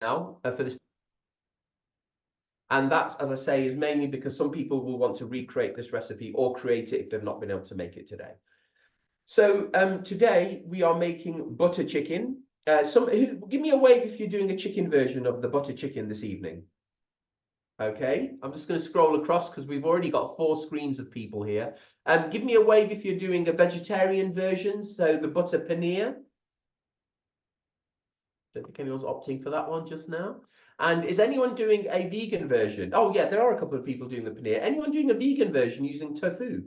for this. And that's, as I say, is mainly because some people will want to recreate this recipe or create it if they've not been able to make it today. So today we are making butter chicken. Give me a wave if you're doing a chicken version of the butter chicken this evening. Okay, I'm just going to scroll across because we've already got 4 screens of people here. Give me a wave if you're doing a vegetarian version, so the butter paneer. Don't think anyone's opting for that one just now. And is anyone doing a vegan version? Oh yeah, there are a couple of people doing the paneer. Anyone doing a vegan version using tofu?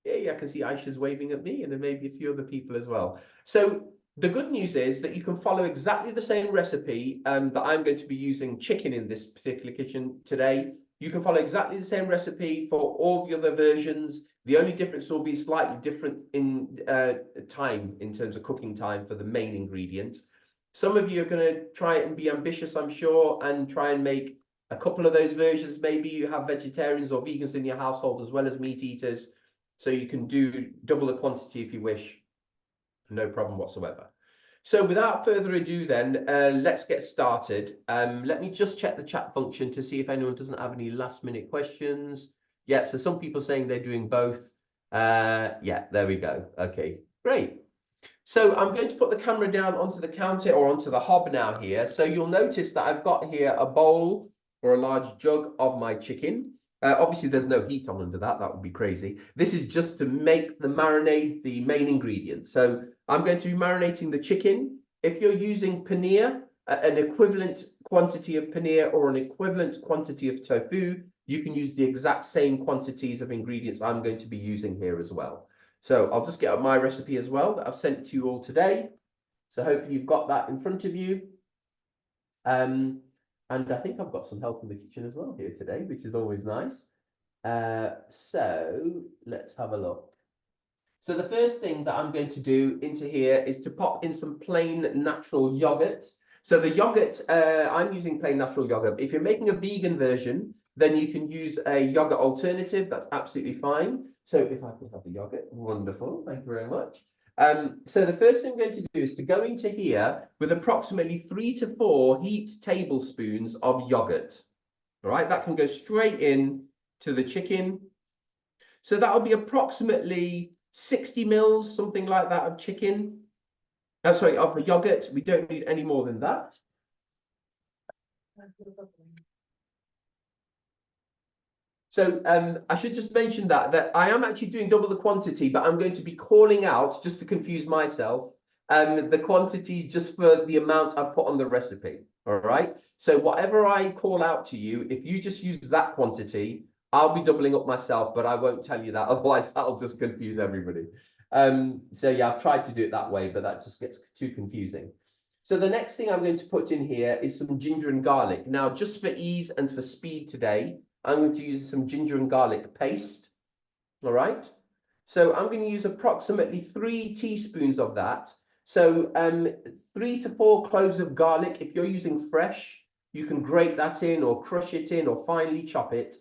Yeah, I can see Aisha's waving at me, and then maybe a few other people as well. So the good news is that you can follow exactly the same recipe that I'm going to be using chicken in this particular kitchen today. You can follow exactly the same recipe for all the other versions. The only difference will be slightly different in time, in terms of cooking time for the main ingredients. Some of you are going to try it and be ambitious, I'm sure, and try and make a couple of those versions. Maybe you have vegetarians or vegans in your household as well as meat eaters. So you can do double the quantity if you wish, no problem whatsoever. So without further ado then, let's get started. Let me just check the chat function to see if anyone doesn't have any last minute questions. Yeah, so some people saying they're doing both. Yeah, there we go. Okay, great. So I'm going to put the camera down onto the counter or onto the hob now here. So you'll notice that I've got here a bowl or a large jug of my chicken. Obviously, there's no heat on under that. That would be crazy. This is just to make the marinade the main ingredient. So I'm going to be marinating the chicken. If you're using paneer, an equivalent quantity of paneer or an equivalent quantity of tofu, you can use the exact same quantities of ingredients I'm going to be using here as well. So I'll just get up my recipe as well that I've sent to you all today. So hopefully you've got that in front of you. And I think I've got some help in the kitchen as well here today, which is always nice. So let's have a look. So the first thing that I'm going to do into here is to pop in some plain natural yogurt. So the yogurt, I'm using plain natural yogurt. If you're making a vegan version, then you can use a yogurt alternative. That's absolutely fine. So if I could have the yogurt, wonderful. Thank you very much. So the first thing I'm going to do is to go into here with approximately 3 to 4 heaped tablespoons of yogurt. All right, that can go straight in to the chicken. So that'll be approximately 60 mils, something like that, of chicken. Oh, sorry, of the yogurt. We don't need any more than that. So I should just mention that I am actually doing double the quantity, but I'm going to be calling out, just to confuse myself, the quantities just for the amount I put on the recipe. All right. So whatever I call out to you, if you just use that quantity, I'll be doubling up myself, but I won't tell you that. Otherwise, that'll just confuse everybody. So yeah, I've tried to do it that way, but that just gets too confusing. So the next thing I'm going to put in here is some ginger and garlic. Now, just for ease and for speed today, I'm going to use some ginger and garlic paste. All right. So I'm going to use approximately 3 teaspoons of that. So 3 to 4 cloves of garlic. If you're using fresh, you can grate that in or crush it in or finely chop it.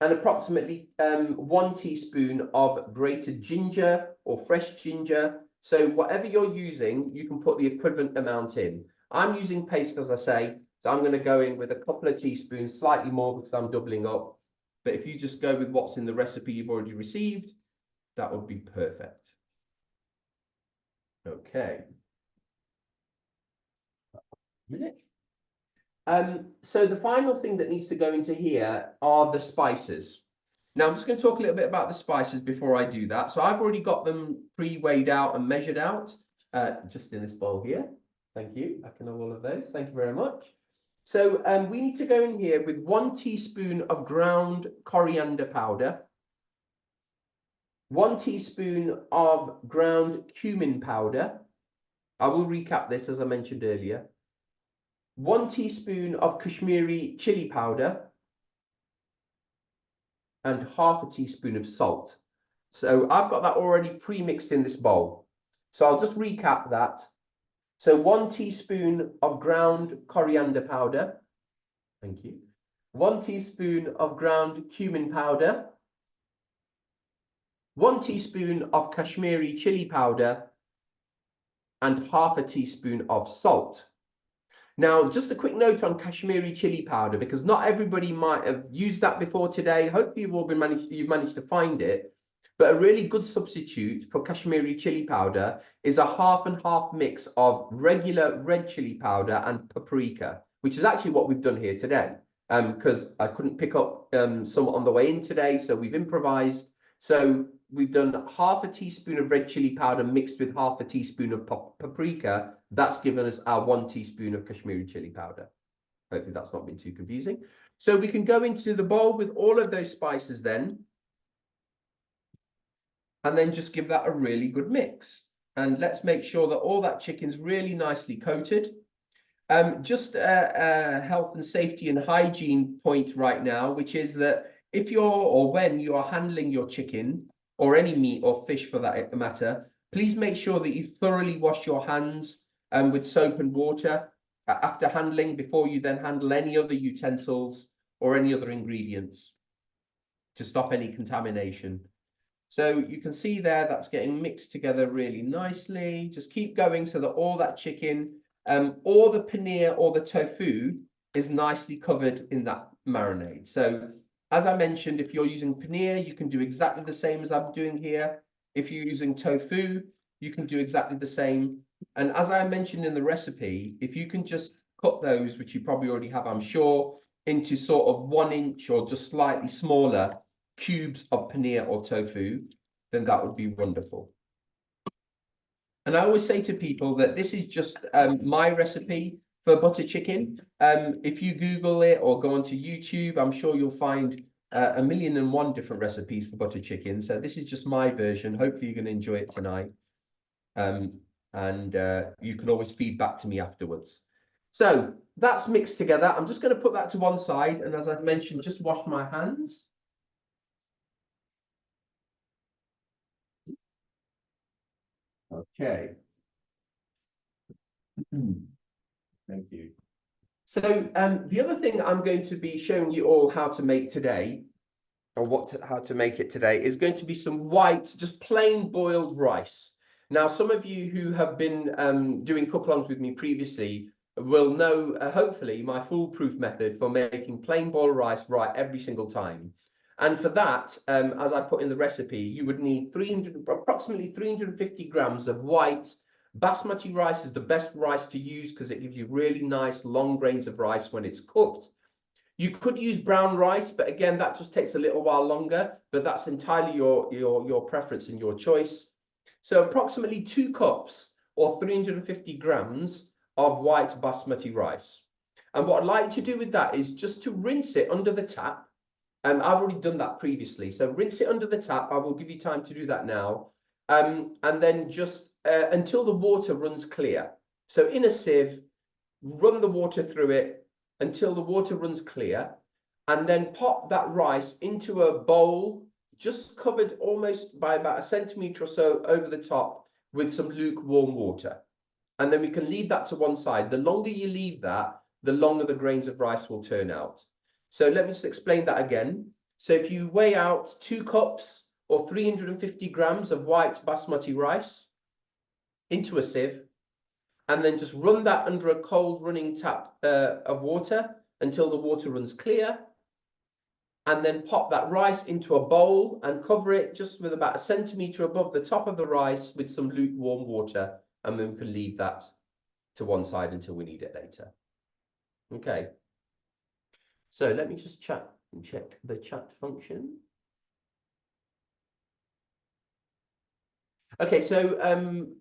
And approximately 1 teaspoon of grated ginger or fresh ginger. So whatever you're using, you can put the equivalent amount in. I'm using paste, as I say, so I'm going to go in with a couple of teaspoons, slightly more because I'm doubling up. But if you just go with what's in the recipe you've already received, that would be perfect. Okay. So the final thing that needs to go into here are the spices. Now, I'm just going to talk a little bit about the spices before I do that. So I've already got them pre-weighed out and measured out just in this bowl here. Thank you. I can have all of those. Thank you very much. So we need to go in here with 1 teaspoon of ground coriander powder, 1 teaspoon of ground cumin powder. I will recap this as I mentioned earlier. 1 teaspoon of Kashmiri chili powder, and ½ teaspoon of salt. So I've got that already pre-mixed in this bowl. So I'll just recap that. So 1 teaspoon of ground coriander powder. Thank you. 1 teaspoon of ground cumin powder. 1 teaspoon of Kashmiri chili powder. And ½ teaspoon of salt. Now, just a quick note on Kashmiri chili powder, because not everybody might have used that before today. Hopefully you've managed to find it. But a really good substitute for Kashmiri chili powder is a half and half mix of regular red chili powder and paprika, which is actually what we've done here today. Because I couldn't pick up some on the way in today, so we've improvised. So we've done half a teaspoon of red chili powder mixed with half a teaspoon of paprika. That's given us our 1 teaspoon of Kashmiri chili powder. Hopefully that's not been too confusing. So we can go into the bowl with all of those spices then, and then just give that a really good mix. And let's make sure that all that chicken's really nicely coated. Just a health and safety and hygiene point right now, which is that if you're or when you are handling your chicken or any meat or fish for that matter, please make sure that you thoroughly wash your hands with soap and water after handling, before you then handle any other utensils or any other ingredients, to stop any contamination. So you can see there that's getting mixed together really nicely. Just keep going so that all that chicken or the paneer or the tofu is nicely covered in that marinade. So as I mentioned, if you're using paneer, you can do exactly the same as I'm doing here. If you're using tofu, you can do exactly the same. And as I mentioned in the recipe, if you can just cut those, which you probably already have, I'm sure, into sort of 1 inch or just slightly smaller cubes of paneer or tofu, then that would be wonderful. And I always say to people that this is just my recipe for butter chicken. If you Google it or go onto YouTube, I'm sure you'll find 1,000,001 different recipes for butter chicken. So this is just my version. Hopefully you're going to enjoy it tonight. And you can always feed back to me afterwards. So that's mixed together. I'm just going to put that to one side. And as I mentioned, just wash my hands. Okay. Thank you. So the other thing I'm going to be showing you all how to make today, or how to make it today, is going to be some white, just plain boiled rice. Now, some of you who have been doing cook-alongs with me previously will know, hopefully, my foolproof method for making plain boiled rice right every single time. And for that, as I put in the recipe, you would need approximately 350 grams of white basmati rice. Is the best rice to use because it gives you really nice long grains of rice when it's cooked. You could use brown rice, but again, that just takes a little while longer, but that's entirely your preference and your choice. So approximately 2 cups or 350 grams of white basmati rice. And what I'd like to do with that is just to rinse it under the tap. I've already done that previously. So rinse it under the tap. I will give you time to do that now. And then just until the water runs clear. So in a sieve, run the water through it until the water runs clear. And then pop that rice into a bowl, just covered almost by about 1 centimetre or so over the top with some lukewarm water. And then we can leave that to one side. The longer you leave that, the longer the grains of rice will turn out. So let me just explain that again. So if you weigh out 2 cups or 350 grams of white basmati rice into a sieve, and then just run that under a cold running tap of water until the water runs clear, and then pop that rice into a bowl and cover it just with about 1 centimetre above the top of the rice with some lukewarm water, and then we can leave that to one side until we need it later. Okay. So let me just check the chat function. Okay, so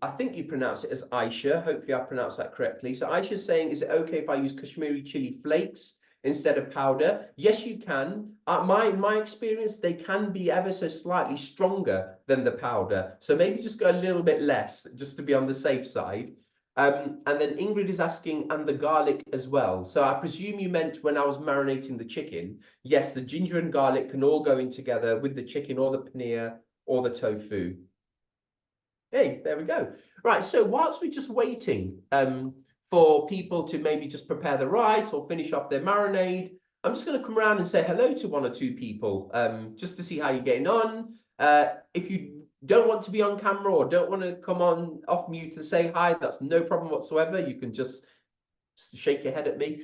I think you pronounce it as Aisha. Hopefully I pronounced that correctly. So Aisha's saying, is it okay if I use Kashmiri chili flakes instead of powder? Yes, you can. My experience, they can be ever so slightly stronger than the powder. So maybe just go a little bit less, just to be on the safe side. And then Ingrid is asking, and the garlic as well. So I presume you meant when I was marinating the chicken. Yes, the ginger and garlic can all go in together with the chicken or the paneer or the tofu. Hey, there we go. Right, so whilst we're just waiting for people to maybe just prepare the rice or finish off their marinade, I'm just going to come around and say hello to 1 or 2 people just to see how you're getting on. If you don't want to be on camera or don't want to come on off mute to say hi, that's no problem whatsoever. You can just shake your head at me.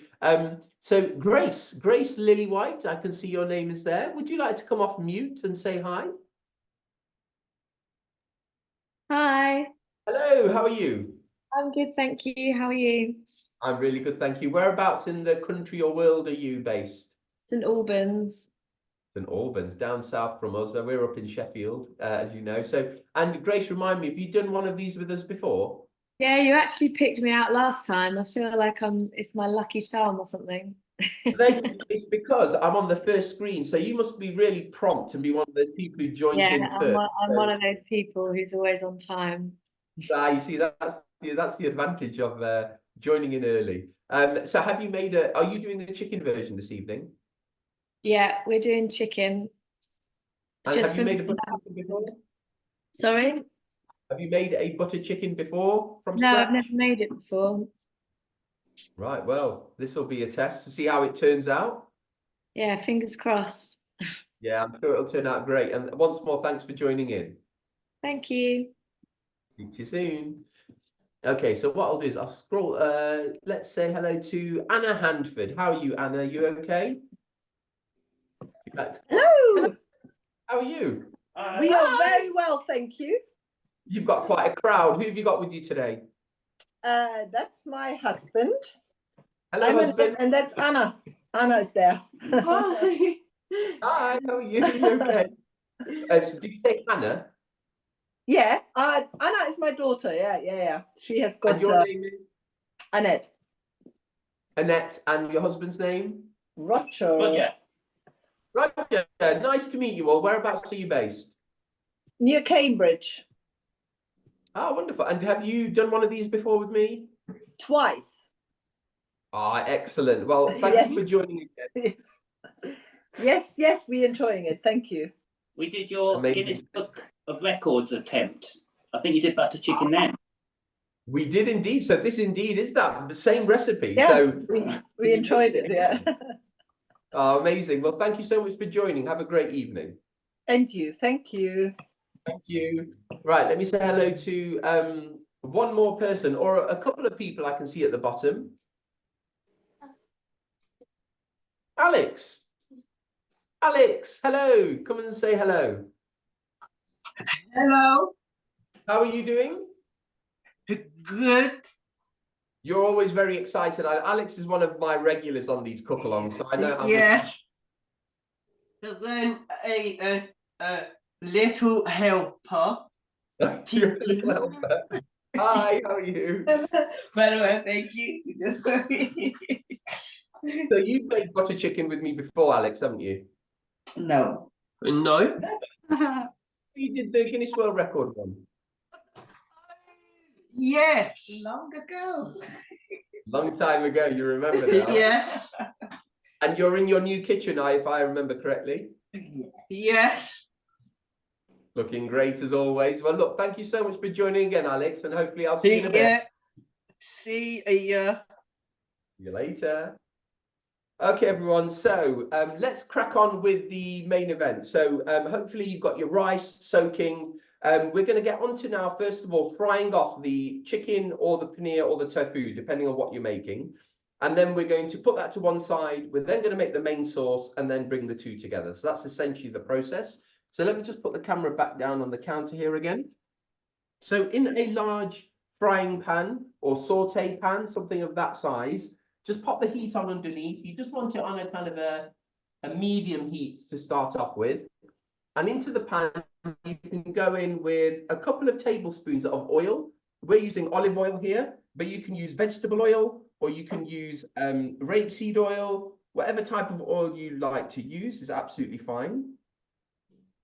So Grace Lillywhite, I can see your name is there. Would you like to come off mute and say hi? Hi, Hello, how are you? I'm good, thank you. How are you? I'm really good, thank you. Whereabouts in the country or world are you based? St Albans. St Albans, down south from us. We're up in Sheffield, as you know. So, and Grace, remind me, have you done one of these with us before? Yeah, you actually picked me out last time. I feel like it's my lucky charm or something. Then it's because I'm on the first screen, so you must be really prompt and be one of those people who joins Yeah, in I'm first. one, I'm one of those people who's always on time. You see, that's the advantage of joining in early. So have you made a? Are you doing the chicken version this evening? Yeah, we're doing chicken And just have you for me. made a butter chicken before? Sorry? Have you made a butter chicken before from No, I've scratch? never made it before. Right. Well, this will be a test to see how it turns out. Yeah, fingers crossed. Yeah, I'm sure it'll turn out great. And once more, thanks for joining in. Thank you. Speak to you soon. Okay, so what I'll do is I'll scroll. Let's say hello to Anna Handford. How are you, Anna? You okay? Hello. How are you? We are very well, thank you. You've got quite a crowd. Who have you got with you today? That's my husband. Hello, husband. And that's Anna. Anna is there. Hi. Hi, how are you? You okay? So did you say Hannah? Yeah, Anna is my daughter. Yeah. She has got And your name is Annette. Annette, and your husband's name? Roger. Roger. Nice to meet you all. Whereabouts are you based? Near Cambridge. Ah, wonderful. And have you done one of these before with me? Twice. Ah, excellent. Well, thank you for joining again. Yes, we're enjoying it. Thank you. We did your Amazing. Guinness Book of Records attempt. I think you did butter chicken then. We did indeed. So this indeed is that the same recipe. Yeah, So we enjoyed it. Yeah. Oh, amazing. Well, thank you so much for joining. Have a great evening. And you. Thank you. Thank you. Right, let me say hello to one more person or a couple of people I can see at the bottom. Alex. Alex, hello. Come and say hello. Hello. How are you doing? Good. You're always very excited. Alex is one of my regulars on these cook-alongs, so I know how. Yes. Then a little helper. You're a little helper. Hi, how are you? Very well, thank you. Just So you've made butter chicken with me before, Alex, haven't you? no. No. You did the Guinness World Record one. Yes. Long ago. Long time ago, you remember now. Yes. And you're in your new kitchen, if I remember correctly. Yes. Looking great as always. Well, look, thank you so much for joining again, Alex, and hopefully I'll see you in a bit. See See ya. you later. Okay, everyone. So let's crack on with the main event. So hopefully you've got your rice soaking. We're going to get onto now, first of all, frying off the chicken or the paneer or the tofu, depending on what you're making. And then we're going to put that to one side. We're then going to make the main sauce and then bring the two together. So that's essentially the process. So let me just put the camera back down on the counter here again. So in a large frying pan or saute pan, something of that size, just pop the heat on underneath. You just want it on a kind of a medium heat to start off with. And into the pan, you can go in with a couple of tablespoons of oil. We're using olive oil here, but you can use vegetable oil or you can use rapeseed oil. Whatever type of oil you like to use is absolutely fine.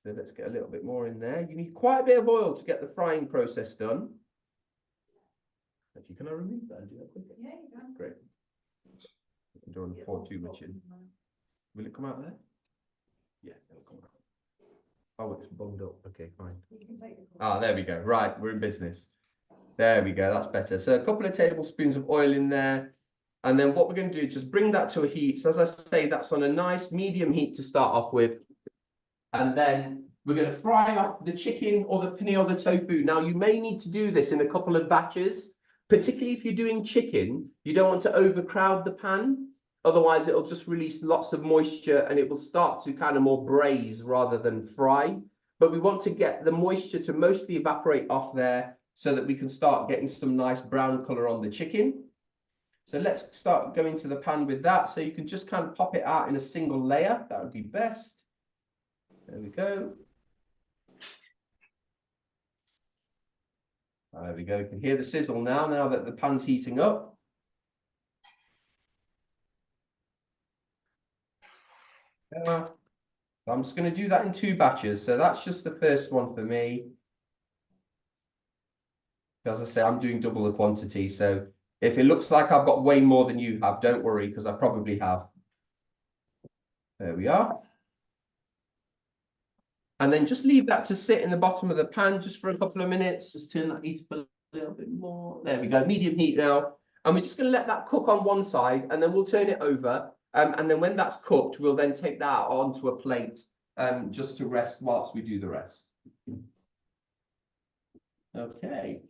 So let's get a little bit more in there. You need quite a bit of oil to get the frying process done. Actually, can I remove that and do that quickly? Yeah, you can. Great. I don't want to pour too much in. Will it come out there? Yeah, it'll come out. Oh, it's bunged up. Okay, fine. Ah, there we go. Right, we're in business. There we go. That's better. So a couple of tablespoons of oil in there. And then what we're going to do is just bring that to a heat. So as I say, that's on a nice medium heat to start off with. And then we're going to fry up the chicken or the paneer or the tofu. Now, you may need to do this in a couple of batches, particularly if you're doing chicken, you don't want to overcrowd the pan. Otherwise, it'll just release lots of moisture and it will start to kind of more braise rather than fry. But we want to get the moisture to mostly evaporate off there so that we can start getting some nice brown color on the chicken. So let's start going to the pan with that. So you can just kind of pop it out in a single layer. That would be best. There we go. There we go. You can hear the sizzle now that the pan's heating up. I'm just going to do that in 2 batches. So that's just the first one for me. As I say, I'm doing double the quantity. So if it looks like I've got way more than you have, don't worry, because I probably have. There we are. And then just leave that to sit in the bottom of the pan just for a couple of minutes. Just turn that heat up a little bit more. There we go, medium heat now. And we're just going to let that cook on one side, and then we'll turn it over. And then when that's cooked, we'll then take that onto a plate just to rest whilst we do the rest. Okay.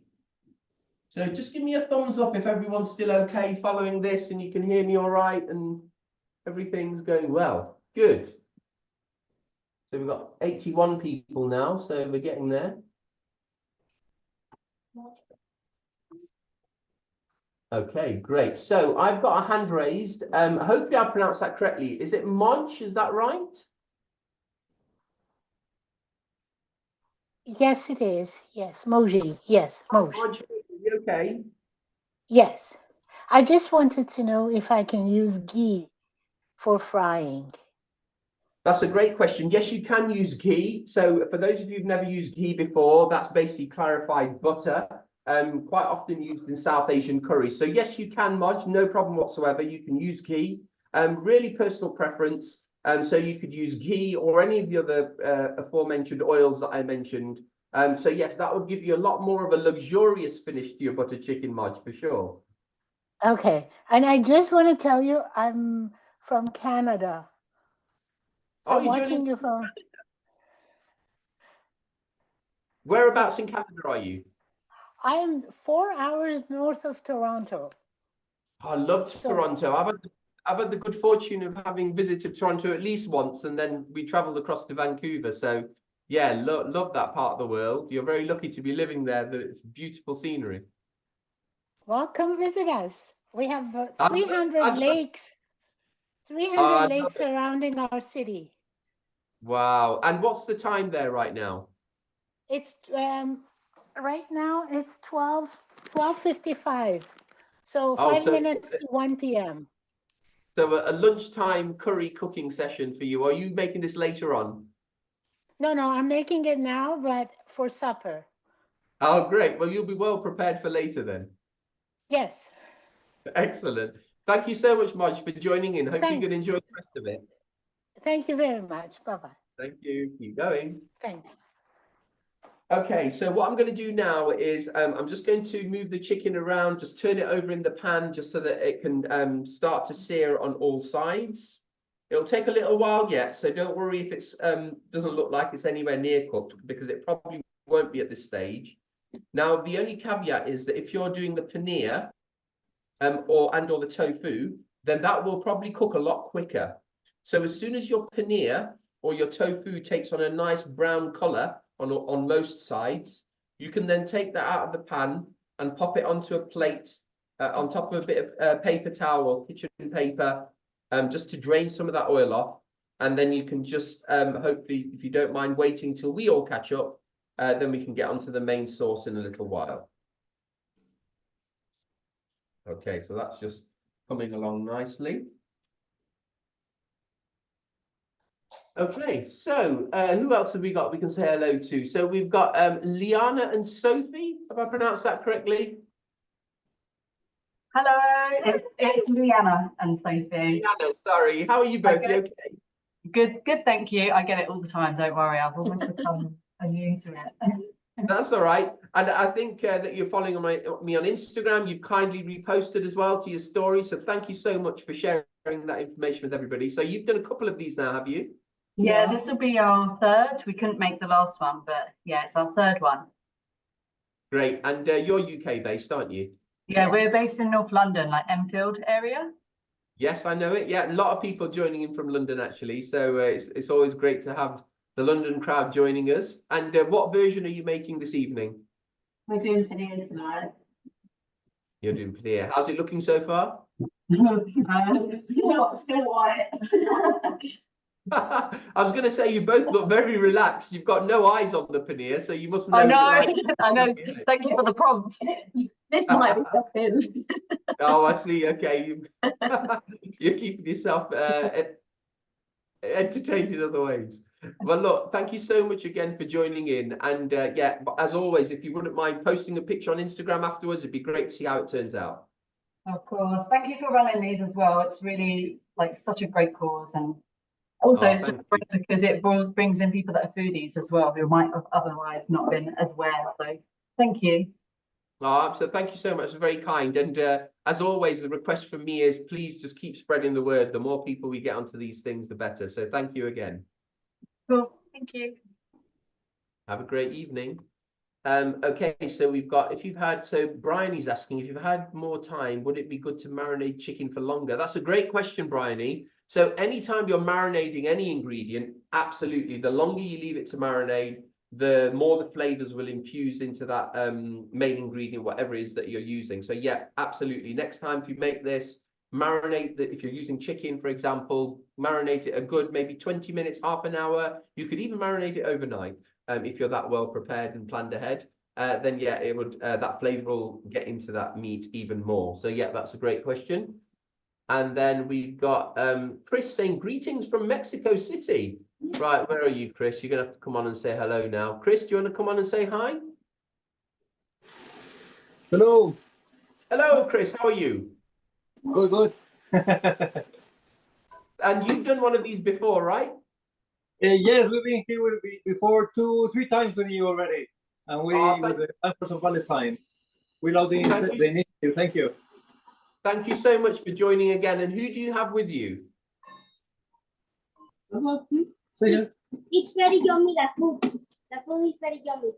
So just give me a thumbs up if everyone's still okay following this and you can hear me all right and everything's going well. Good. So we've got 81 people now, so we're getting there. Okay, great. So I've got a hand raised. Hopefully I pronounced that correctly. Is it Moj? Is that right? Yes, it is. Yes, Moji. Yes, Moji. Moj, are you okay? Yes. I just wanted to know if I can use ghee for frying. That's a great question. Yes, you can use ghee. So for those of you who've never used ghee before, that's basically clarified butter, quite often used in South Asian curries. So yes, you can, Moj, no problem whatsoever. You can use ghee. Really personal preference. So you could use ghee or any of the other aforementioned oils that I mentioned. So yes, that would give you a lot more of a luxurious finish to your butter chicken, Moj, for sure. Okay. And I just want to tell you, I'm from Canada. So Oh, you're watching you from... Whereabouts in Canada are you? I am 4 hours north of Toronto. I love So- Toronto. I've had the good fortune of having visited Toronto at least once, and then we traveled across to Vancouver. So yeah, love that part of the world. You're very lucky to be living there. That it's beautiful scenery. Well, come visit us. We have I'd 300 love- lakes, 300 I'd love lakes surrounding our city. Wow. And what's the time there right now? It's right now it's 12:55. So Oh, 5 so- minutes to 1 p.m. So a lunchtime curry cooking session for you. Are you making this later on? No, I'm making it now, but for supper. Oh, great. Well, you'll be well prepared for later then. Yes. Excellent. Thank you so much, Moj, for joining in. Hope you Thanks. can enjoy the rest of it. Thank you very much. Bye-bye. Thank you. Keep going. Thanks. Okay, so what I'm going to do now is I'm just going to move the chicken around, just turn it over in the pan just so that it can start to sear on all sides. It'll take a little while yet, so don't worry if it's doesn't look like it's anywhere near cooked, because it probably won't be at this stage. Now, the only caveat is that if you're doing the paneer or the tofu, then that will probably cook a lot quicker. So as soon as your paneer or your tofu takes on a nice brown color on most sides, you can then take that out of the pan and pop it onto a plate on top of a bit of paper towel or kitchen paper, just to drain some of that oil off. And then you can just hopefully, if you don't mind waiting till we all catch up, then we can get onto the main sauce in a little while. Okay, so that's just coming along nicely. Okay, so who else have we got we can say hello to? So we've got Liana and Sophie. Have I pronounced that correctly? Hello, it's Liana and Sophie. Liana, sorry. How are you both? Okay. You okay? Good, thank you. I get it all the time, don't worry. I've almost become immune to it. That's all right. And I think that you're following me on Instagram. You've kindly reposted as well to your story. So thank you so much for sharing that information with everybody. So you've done a couple of these now, have you? Yeah, this will be our third. We couldn't make the last one, but yeah, it's our third one. Great. And you're UK based, aren't you? Yeah, we're based in North London, like Enfield area. Yes, I know it. Yeah, a lot of people joining in from London actually. So it's always great to have the London crowd joining us. And what version are you making this evening? We're doing paneer tonight. You're doing paneer. How's it looking so far? Still white. I was going to say you both look very relaxed. You've got no eyes on the paneer, so you must know. I know, the I know. Thank you for the prompt. This might be something. Oh, I see. Okay, you're keeping yourself entertained in other ways. Well, look, thank you so much again for joining in. And yeah, as always, if you wouldn't mind posting a picture on Instagram afterwards, it'd be great to see how it turns out. Of course. Thank you for running these as well. It's really like such a great cause, and also Oh, just thank great because it brings in people that are foodies as well who might have otherwise not been as aware. So thank you. Oh, so thank you so much. Very kind. And as always, the request from me is please just keep spreading the word. The more people we get onto these things, the better. So thank you again. Cool. Thank you. Have a great evening. Okay, so we've got, so Bryony's asking, if you've had more time, would it be good to marinate chicken for longer? That's a great question, Bryony. So anytime you're marinating any ingredient, absolutely, the longer you leave it to marinate, the more the flavors will infuse into that main ingredient, whatever it is that you're using. So yeah, absolutely. Next time if you make this, marinate if you're using chicken, for example, marinate it a good maybe 20 minutes, half an hour. You could even marinate it overnight. If you're that well prepared and planned ahead, then yeah, it would that flavor will get into that meat even more. So yeah, that's a great question. And then we've got Chris saying greetings from Mexico City. Right, where are you, Chris? You're gonna have to come on and say hello now. Chris, do you want to come on and say hi? Hello. Hello, Chris. How are you? Good, good. And you've done one of these before, right? Yes, we've been here before 2-3 times with you already, and with the Empress of Palestine. We love the initiative. Thank you. Thank you so much for joining again. And who do you have with you? It's very yummy, the food. The food is very yummy.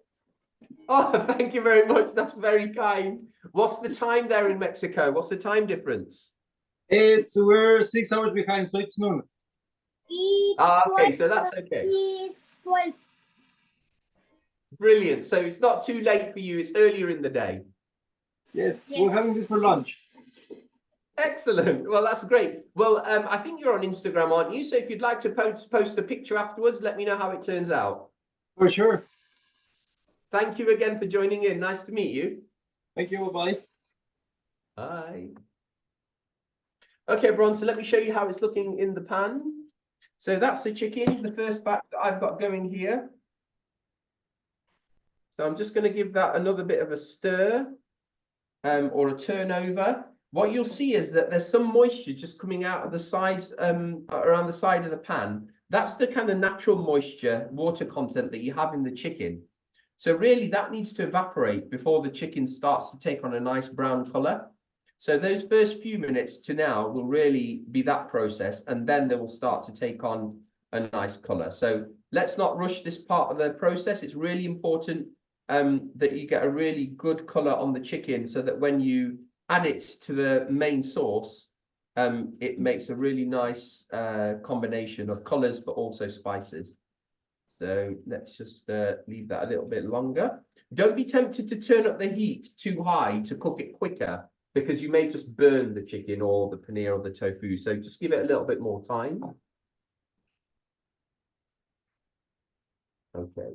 Oh, thank you very much. That's very kind. What's the time there in Mexico? What's the time difference? We're 6 hours behind, so it's noon. Okay, so that's okay. It's 12. Brilliant. So it's not too late for you. It's earlier in the day. Yes, we're having this for lunch. Excellent. Well, that's great. Well, I think you're on Instagram, aren't you? So if you'd like to post a picture afterwards, let me know how it turns out. For sure. Thank you again for joining in. Nice to meet you. Thank you. Bye. Bye. Okay, everyone. So let me show you how it's looking in the pan. So that's the chicken, the first batch that I've got going here. So I'm just going to give that another bit of a stir or a turnover. What you'll see is that there's some moisture just coming out of the sides, around the side of the pan. That's the kind of natural moisture, water content that you have in the chicken. So really that needs to evaporate before the chicken starts to take on a nice brown color. So those first few minutes to now will really be that process, and then they will start to take on a nice color. So let's not rush this part of the process. It's really important that you get a really good color on the chicken so that when you add it to the main sauce, it makes a really nice combination of colors, but also spices. So let's just leave that a little bit longer. Don't be tempted to turn up the heat too high to cook it quicker, because you may just burn the chicken or the paneer or the tofu. So just give it a little bit more time. Okay.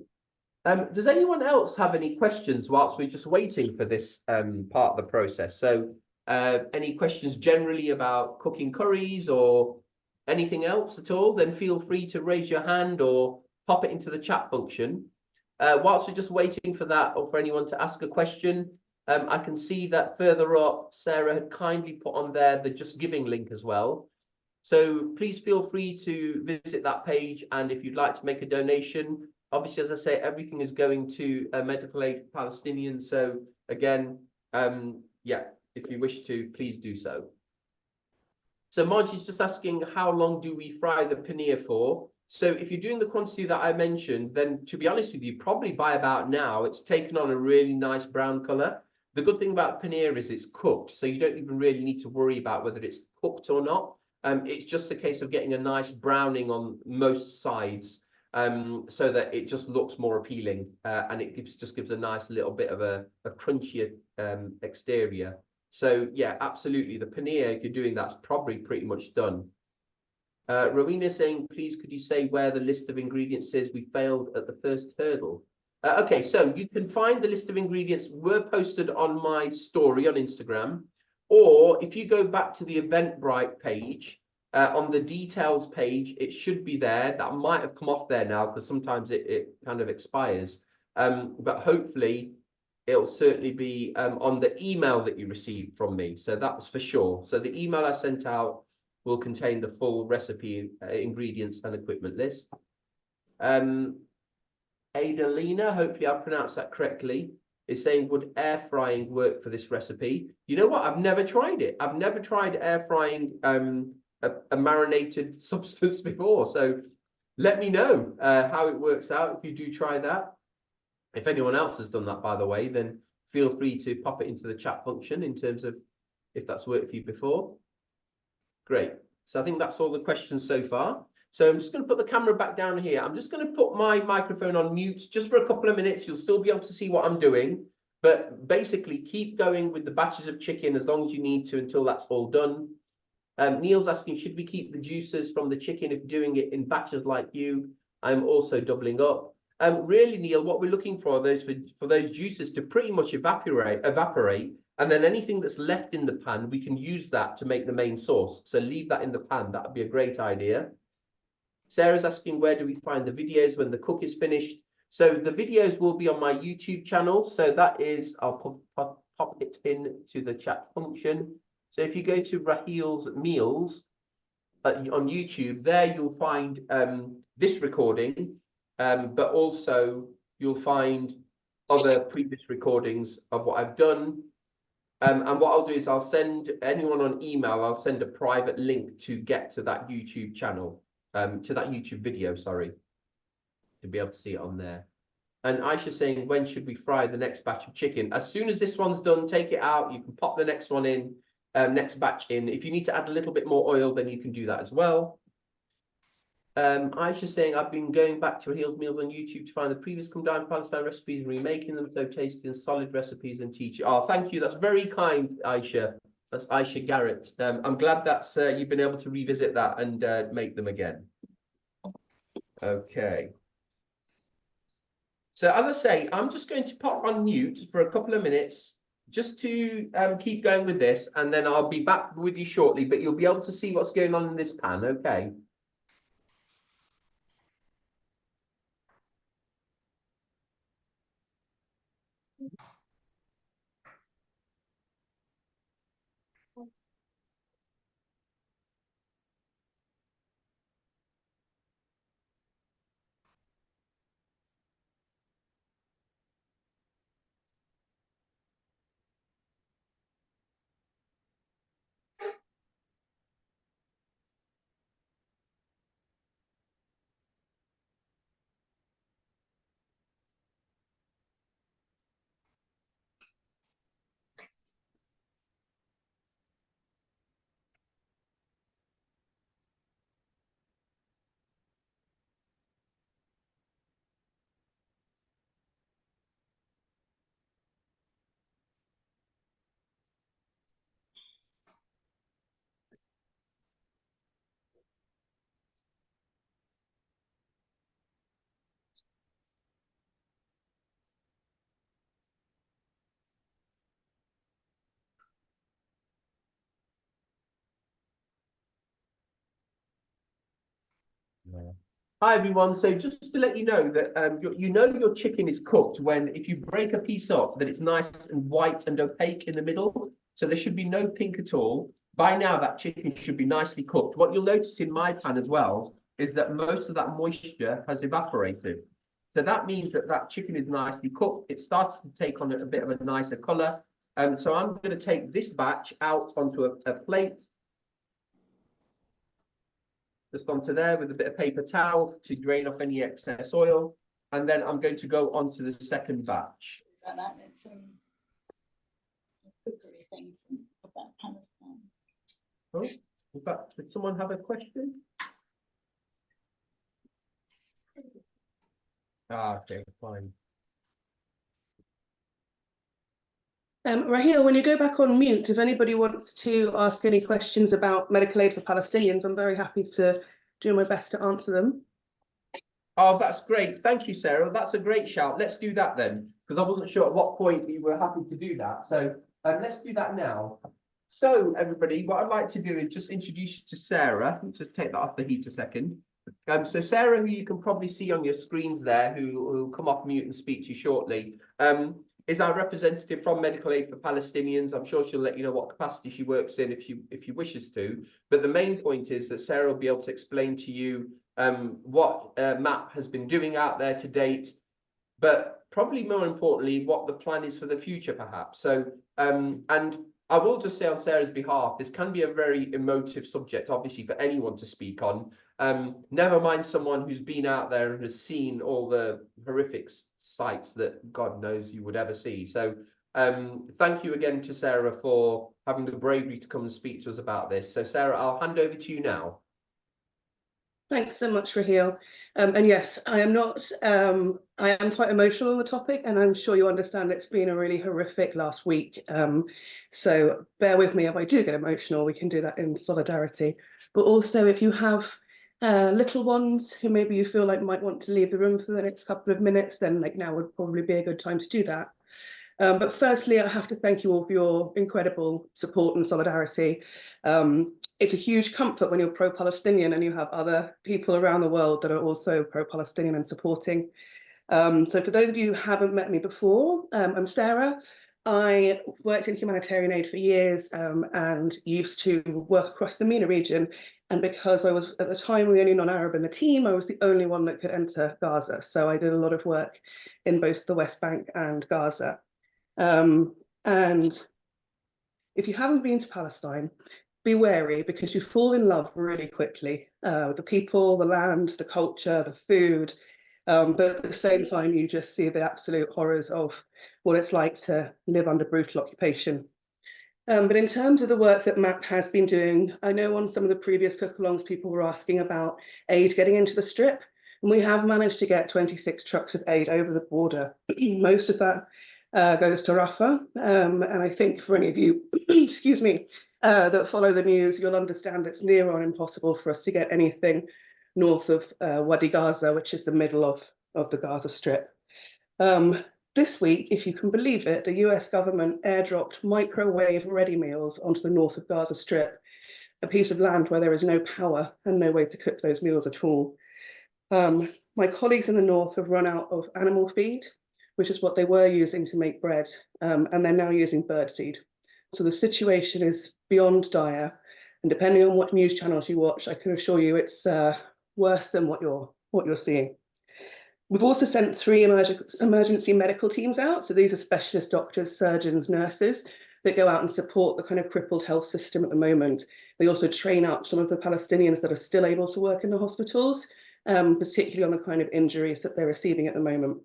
Does anyone else have any questions whilst we're just waiting for this part of the process? So any questions generally about cooking curries or anything else at all, then feel free to raise your hand or pop it into the chat function. Whilst we're just waiting for that or for anyone to ask a question, I can see that further up, Sarah had kindly put on there the Just Giving link as well. So please feel free to visit that page, and if you'd like to make a donation, obviously, as I say, everything is going to medical aid for Palestinians. So again, yeah, if you wish to, please do so. So Margie's just asking, how long do we fry the paneer for? So if you're doing the quantity that I mentioned, then to be honest with you, probably by about now, it's taken on a really nice brown color. the good thing about paneer is it's cooked, so you don't even really need to worry about whether it's cooked or not. It's just a case of getting a nice browning on most sides, so that it just looks more appealing, and it just gives a nice little bit of a crunchier exterior. So yeah, absolutely, the paneer, if you're doing that's probably pretty much done. Rowena saying, please could you say where the list of ingredients says we failed at the first hurdle? Okay, so you can find the list of ingredients were posted on my story on Instagram, or if you go back to the Eventbrite page, on the details page, it should be there. That might have come off there now because sometimes it kind of expires. But hopefully it'll certainly be on the email that you received from me. So that's for sure. So the email I sent out will contain the full recipe, ingredients and equipment list. Adalina, hopefully I pronounced that correctly, is saying, would air frying work for this recipe? You know what? I've never tried it. I've never tried air frying a marinated substance before. So let me know how it works out if you do try that. If anyone else has done that, by the way, then feel free to pop it into the chat function in terms of if that's worked for you before. Great. So I think that's all the questions so far. So I'm just going to put the camera back down here. I'm just going to put my microphone on mute just for a couple of minutes. You'll still be able to see what I'm doing. But basically, keep going with the batches of chicken as long as you need to until that's all done. Neil's asking, should we keep the juices from the chicken if doing it in batches like you? I'm also doubling up. Really, Neil, what we're looking for those juices to pretty much evaporate, and then anything that's left in the pan, we can use that to make the main sauce. So leave that in the pan. That would be a great idea. Sarah's asking, where do we find the videos when the cook is finished? So the videos will be on my YouTube channel. So that is, I'll pop it into the chat function. So if you go to Rahil's Meals on YouTube, there you'll find this recording, but also you'll find other previous recordings of what I've done. And what I'll do is I'll send anyone on email, I'll send a private link to get to that YouTube channel, to that YouTube video, sorry, to be able to see it on there. And Aisha saying, when should we fry the next batch of chicken? As soon as this one's done, take it out. You can pop the next one in, next batch in. If you need to add a little bit more oil, then you can do that as well. Aisha saying, I've been going back to Rahil's Meals on YouTube to find the previous Dine Palestine recipes and remaking them so tasty and solid recipes and teach. Oh, thank you. That's very kind, Aisha. That's Aisha Garrett. I'm glad that's you've been able to revisit that and make them again. Okay. So as I say, I'm just going to pop on mute for a couple of minutes just to keep going with this, and then I'll be back with you shortly, but you'll be able to see what's going on in this pan, okay? Hi everyone. So just to let you know that you know your chicken is cooked when if you break a piece up that it's nice and white and opaque in the middle. So there should be no pink at all. By now that chicken should be nicely cooked. What you'll notice in my pan as well is that most of that moisture has evaporated. So that means that that chicken is nicely cooked. It starts to take on a bit of a nicer color. So I'm going to take this batch out onto a plate. Just onto there with a bit of paper towel to drain off any excess oil. And then I'm going to go on to the second batch. Oh, did someone have a question? Ah, okay, fine. Raheel, when you go back on mute, if anybody wants to ask any questions about medical aid for Palestinians, I'm very happy to do my best to answer them. Oh, that's great. Thank you, Sarah. That's a great shout. Let's do that then, because I wasn't sure at what point we were happy to do that. So let's do that now. So everybody, what I'd like to do is just introduce you to Sarah. Just take that off the heat a second. So Sarah, who you can probably see on your screens there, who will come off mute and speak to you shortly, is our representative from Medical Aid for Palestinians. I'm sure she'll let you know what capacity she works in if she wishes to. But the main point is that Sarah will be able to explain to you what MAP has been doing out there to date, but probably more importantly, what the plan is for the future, perhaps. So, and I will just say on Sarah's behalf, this can be a very emotive subject, obviously, for anyone to speak on. Never mind someone who's been out there and has seen all the horrific sights that God knows you would ever see. So thank you again to Sarah for having the bravery to come and speak to us about this. So Sarah, I'll hand over to you now. Thanks so much, Raheel. And yes, I am not, I am quite emotional on the topic, and I'm sure you understand it's been a really horrific last week. So bear with me if I do get emotional, we can do that in solidarity. But also if you have little ones who maybe you feel like might want to leave the room for the next couple of minutes, then like now would probably be a good time to do that. But firstly, I have to thank you all for your incredible support and solidarity. It's a huge comfort when you're pro-Palestinian and you have other people around the world that are also pro-Palestinian and supporting. So for those of you who haven't met me before, I'm Sarah. I worked in humanitarian aid for years and used to work across the MENA region. And because I was at the time the only non-Arab in the team, I was the only one that could enter Gaza. So I did a lot of work in both the West Bank and Gaza. And if you haven't been to Palestine, be wary because you fall in love really quickly. The people, the land, the culture, the food, but at the same time, you just see the absolute horrors of what it's like to live under brutal occupation. But in terms of the work that MAP has been doing, I know on some of the previous cook-alongs, people were asking about aid getting into the Strip, and we have managed to get 26 trucks of aid over the border. Most of that goes to Rafah, and I think for any of you, excuse me, that follow the news, you'll understand it's near on impossible for us to get anything north of Wadi Gaza, which is the middle of the Gaza Strip. This week, if you can believe it, the US government airdropped microwave ready meals onto the north of Gaza Strip, a piece of land where there is no power and no way to cook those meals at all. My colleagues in the north have run out of animal feed, which is what they were using to make bread, and they're now using birdseed. So the situation is beyond dire, and depending on what news channels you watch, I can assure you it's worse than what you're seeing. We've also sent 3 emergency medical teams out. So these are specialist doctors, surgeons, nurses that go out and support the kind of crippled health system at the moment. They also train up some of the Palestinians that are still able to work in the hospitals, particularly on the kind of injuries that they're receiving at the moment.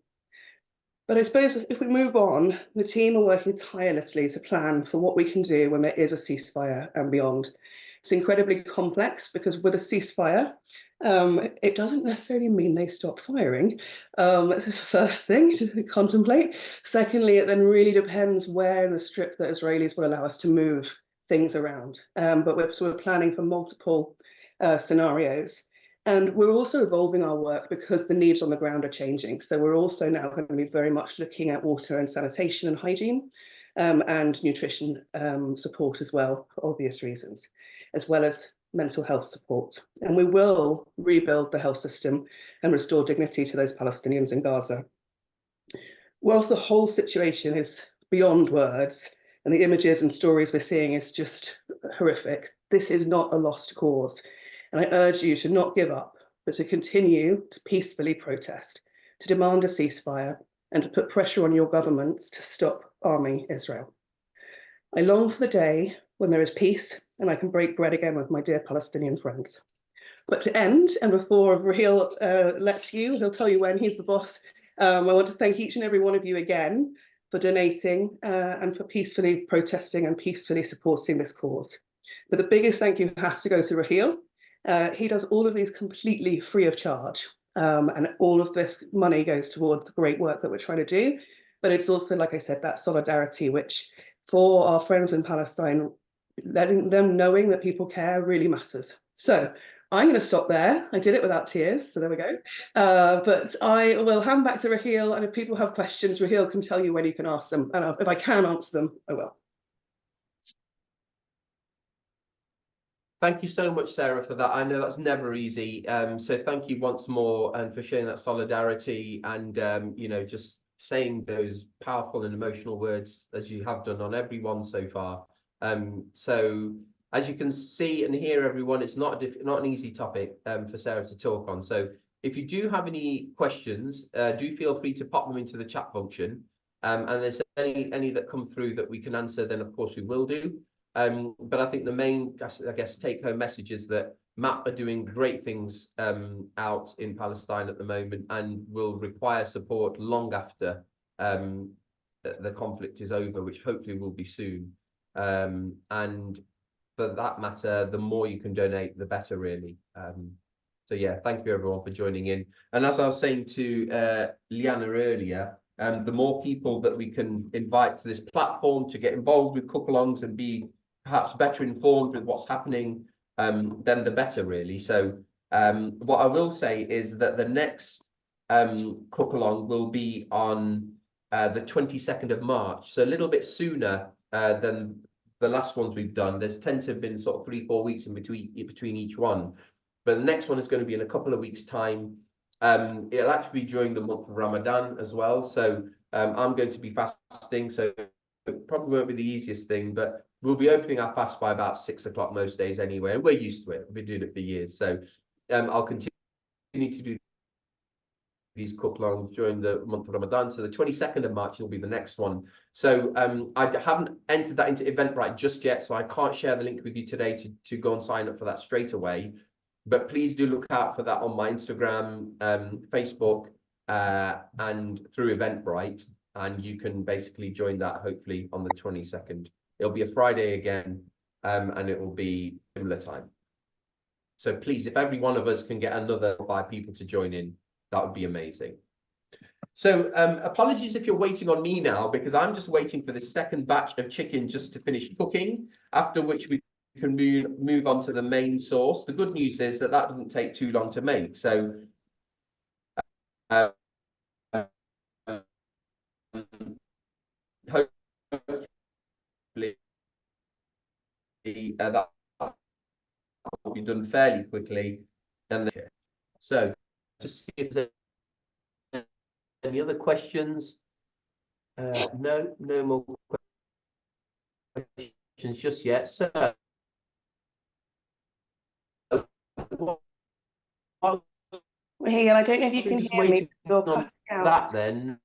But I suppose if we move on, the team are working tirelessly to plan for what we can do when there is a ceasefire and beyond. It's incredibly complex because with a ceasefire, it doesn't necessarily mean they stop firing. That's the first thing to contemplate. Secondly, it then really depends where in the Strip that Israelis will allow us to move things around. But we're planning for multiple scenarios. And we're also evolving our work because the needs on the ground are changing. So we're also now going to be very much looking at water and sanitation and hygiene and nutrition support as well, for obvious reasons, as well as mental health support. And we will rebuild the health system and restore dignity to those Palestinians in Gaza. Whilst the whole situation is beyond words and the images and stories we're seeing is just horrific, this is not a lost cause. And I urge you to not give up, but to continue to peacefully protest, to demand a ceasefire, and to put pressure on your governments to stop arming Israel. I long for the day when there is peace and I can break bread again with my dear Palestinian friends. But to end, and before Raheel lets you, he'll tell you when, he's the boss, I want to thank each and every one of you again for donating and for peacefully protesting and peacefully supporting this cause. But the biggest thank you has to go to Raheel. He does all of these completely free of charge. And all of this money goes towards the great work that we're trying to do. But it's also, like I said, that solidarity, which for our friends in Palestine, letting them knowing that people care really matters. So I'm going to stop there. I did it without tears, so there we go. But I will hand back to Raheel, and if people have questions, Raheel can tell you when you can ask them. And if I can answer them, I will. Thank you so much, Sarah, for that. I know that's never easy. So thank you once more and for sharing that solidarity and, you know, just saying those powerful and emotional words as you have done on everyone so far. So as you can see and hear, everyone, it's not an easy topic for Sarah to talk on. So if you do have any questions, do feel free to pop them into the chat function. And there's any that come through that we can answer, then of course we will do. But I think the main, I guess, take-home message is that MAP are doing great things out in Palestine at the moment and will require support long after the conflict is over, which hopefully will be soon. And for that matter, the more you can donate, the better, really. So yeah, thank you everyone for joining in. And as I was saying to Liana earlier, the more people that we can invite to this platform to get involved with cook-alongs and be perhaps better informed with what's happening, then the better, really. So what I will say is that the next cook-along will be on the 22nd of March, so a little bit sooner than the last ones we've done. There's tend to have been sort of 3-4 weeks in between each one, but the next one is going to be in a couple of weeks' time. It'll actually be during the month of Ramadan as well, so I'm going to be fasting, so it probably won't be the easiest thing, but we'll be opening our fast by about 6 o'clock most days anyway, and we're used to it. We've been doing it for years, so I'll continue to do these cook-alongs during the month of Ramadan. So the 22nd of March will be the next one. So I haven't entered that into Eventbrite just yet, so I can't share the link with you today to go and sign up for that straight away. But please do look out for that on my Instagram, Facebook, and through Eventbrite, and you can basically join that hopefully on the 22nd. It'll be a Friday again, and it will be similar time. So please, if every one of us can get another 5 people to join in, that would be amazing. So apologies if you're waiting on me now, because I'm just waiting for the second batch of chicken just to finish cooking, after which we can move on to the main sauce. The good news is that doesn't take too long to make. So hopefully that will be done fairly quickly. And so just see if there's any other questions. No more questions just yet. So Raheel, I don't know if you can hear me. You're cutting out. That then,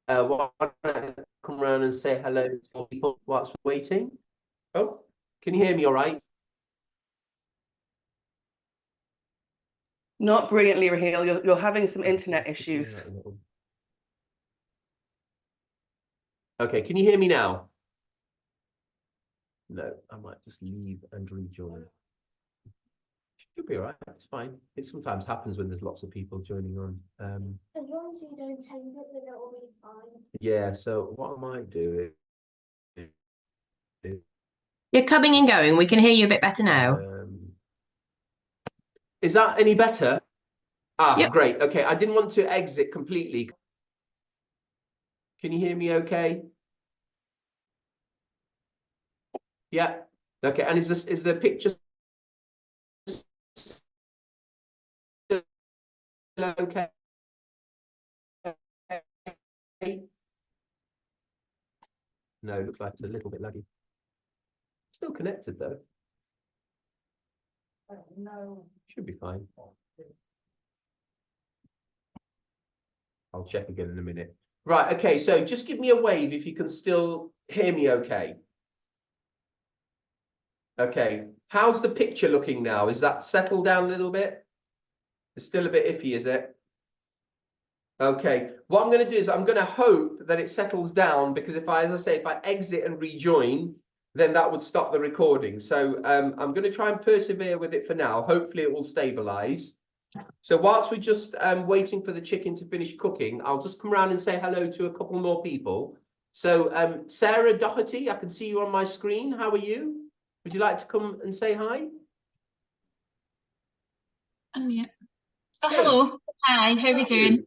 why don't I come around and say hello to people whilst waiting? Oh, can you hear me all right? Not brilliantly, Raheel. You're having some internet issues. Okay, can you hear me now? No, I might just leave and rejoin. Should be all right. It's fine. It sometimes happens when there's lots of people joining on. As long as you don't end it, then it will be fine. Yeah. So what I might do is You're coming and going. We can hear you a bit better now. Is that any better? Ah, Yep. Great. Okay, I didn't want to exit completely. Can you hear me okay? Yeah. Okay, and is the picture still okay? No, it looks like it's a little bit laggy. Still connected though. No. Should be fine. I'll check again in a minute. Right, okay, so just give me a wave if you can still hear me okay. Okay, how's the picture looking now? Is that settled down a little bit? It's still a bit iffy, is it? Okay, what I'm going to do is I'm going to hope that it settles down, because if I, as I say, if I exit and rejoin, then that would stop the recording. So I'm going to try and persevere with it for now. Hopefully it will stabilize. So whilst we're just waiting for the chicken to finish cooking, I'll just come around and say hello to a couple more people. So Sarah Doherty, I can see you on my screen. How are you? Would you like to come and say hi? Yeah. Oh, hello. Hi, how are you doing?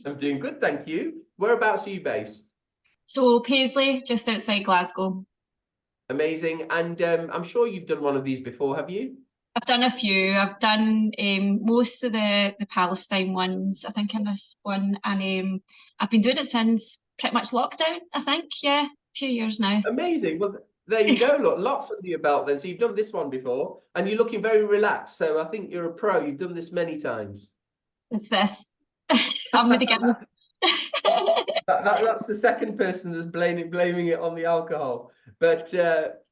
I'm doing good, thank you. Whereabouts are you based? So Paisley, just outside Glasgow. Amazing. And I'm sure you've done one of these before, have you? I've done a few. I've done most of the Palestine ones, I think, in this one. And I've been doing it since pretty much lockdown, I think. Yeah, a few years now. Amazing. Well, there you go. Look, lots under your belt then. So you've done this one before and you're looking very relaxed. So I think you're a pro. You've done this many times. It's this. I'm with the game. That's the second person that's blaming it on the alcohol. But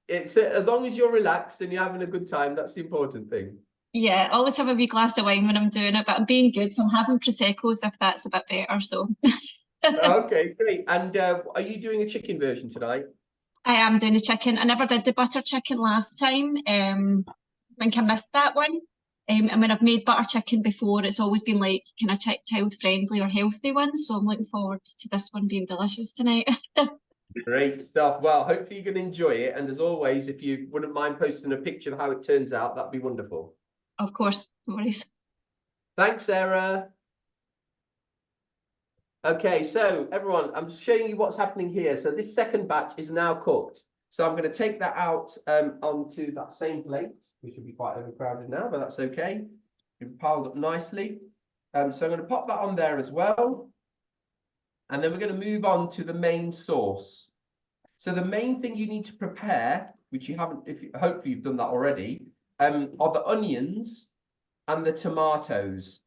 it's as long as you're relaxed and you're having a good time, that's the important thing. Yeah, I always have a wee glass of wine when I'm doing it, but I'm being good, so I'm having Prosecco's if that's a bit better. So okay, great. And are you doing a chicken version tonight? I am doing the chicken. I never did the butter chicken last time. I think I missed that one. And when I've made butter chicken before, it's always been like kind of child friendly or healthy ones. So I'm looking forward to this one being delicious tonight. Great stuff. Well, hopefully you can enjoy it. And as always, if you wouldn't mind posting a picture of how it turns out, that'd be wonderful. Of course, no worries. Thanks, Sarah. Okay, so everyone, I'm showing you what's happening here. So this second batch is now cooked. So I'm going to take that out onto that same plate, which will be quite overcrowded now, but that's okay. It's piled up nicely. So I'm going to pop that on there as well. And then we're going to move on to the main sauce. So the main thing you need to prepare, which you haven't, hopefully you've done that already, are the onions and the tomatoes.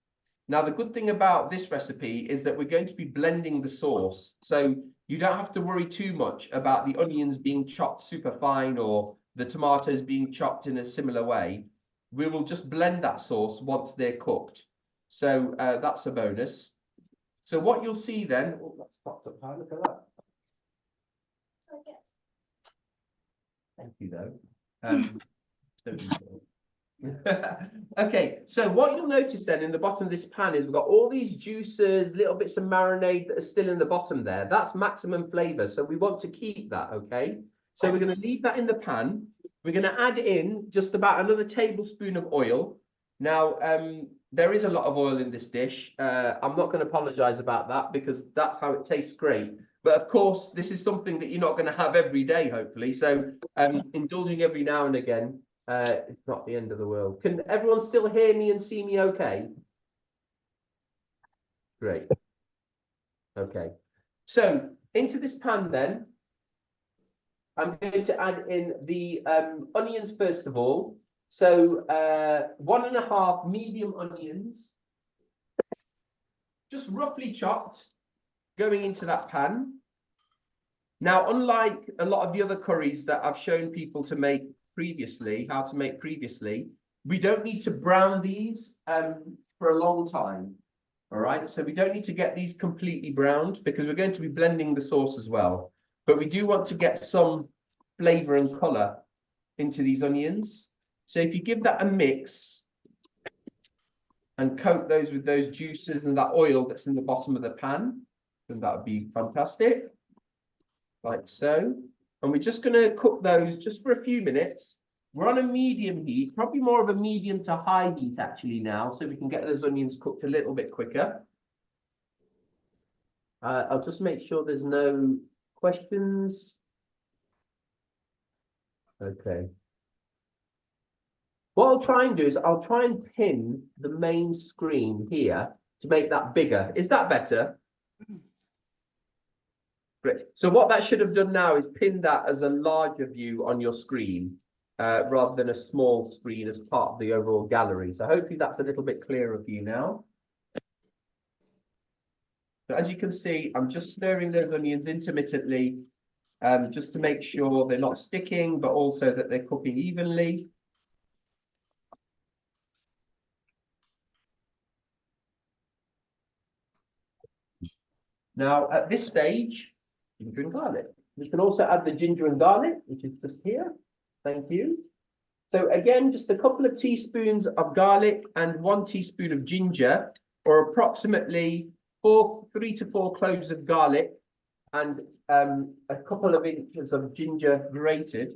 Now, the good thing about this recipe is that we're going to be blending the sauce. So you don't have to worry too much about the onions being chopped super fine or the tomatoes being chopped in a similar way. We will just blend that sauce once they're cooked. So that's a bonus. So what you'll see then, oh, that's popped up high, look at that. Thank you, though. Okay, so what you'll notice then in the bottom of this pan is we've got all these juices, little bits of marinade that are still in the bottom there. That's maximum flavor, so we want to keep that, okay? So we're going to leave that in the pan. We're going to add in just about another tablespoon of oil. Now, there is a lot of oil in this dish. I'm not going to apologize about that because that's how it tastes great. But of course, this is something that you're not going to have every day, hopefully. So indulging every now and again, it's not the end of the world. Can everyone still hear me and see me okay? Great. Okay. So into this pan then, I'm going to add in the onions first of all. So 1.5 medium onions, just roughly chopped, going into that pan. Now, unlike a lot of the other curries that I've shown people to make previously, how to make previously, we don't need to brown these for a long time. All right, so we don't need to get these completely browned because we're going to be blending the sauce as well. But we do want to get some flavor and color into these onions. So if you give that a mix and coat those with those juices and that oil that's in the bottom of the pan, then that would be fantastic. Like so. And we're just going to cook those just for a few minutes. We're on a medium heat, probably more of a medium to high heat actually now, so we can get those onions cooked a little bit quicker. I'll just make sure there's no questions. Okay. What I'll try and do is I'll try and pin the main screen here to make that bigger. Is that better? Great. So what that should have done now is pin that as a larger view on your screen rather than a small screen as part of the overall gallery. So hopefully that's a little bit clearer for you now. So as you can see, I'm just stirring those onions intermittently just to make sure they're not sticking, but also that they're cooking evenly. Now, at this stage, you can drink garlic. We can also add the ginger and garlic, which is just here. Thank you. So again, just a couple of teaspoons of garlic and 1 teaspoon of ginger, or approximately 3 to 4 cloves of garlic and a couple of inches of ginger grated,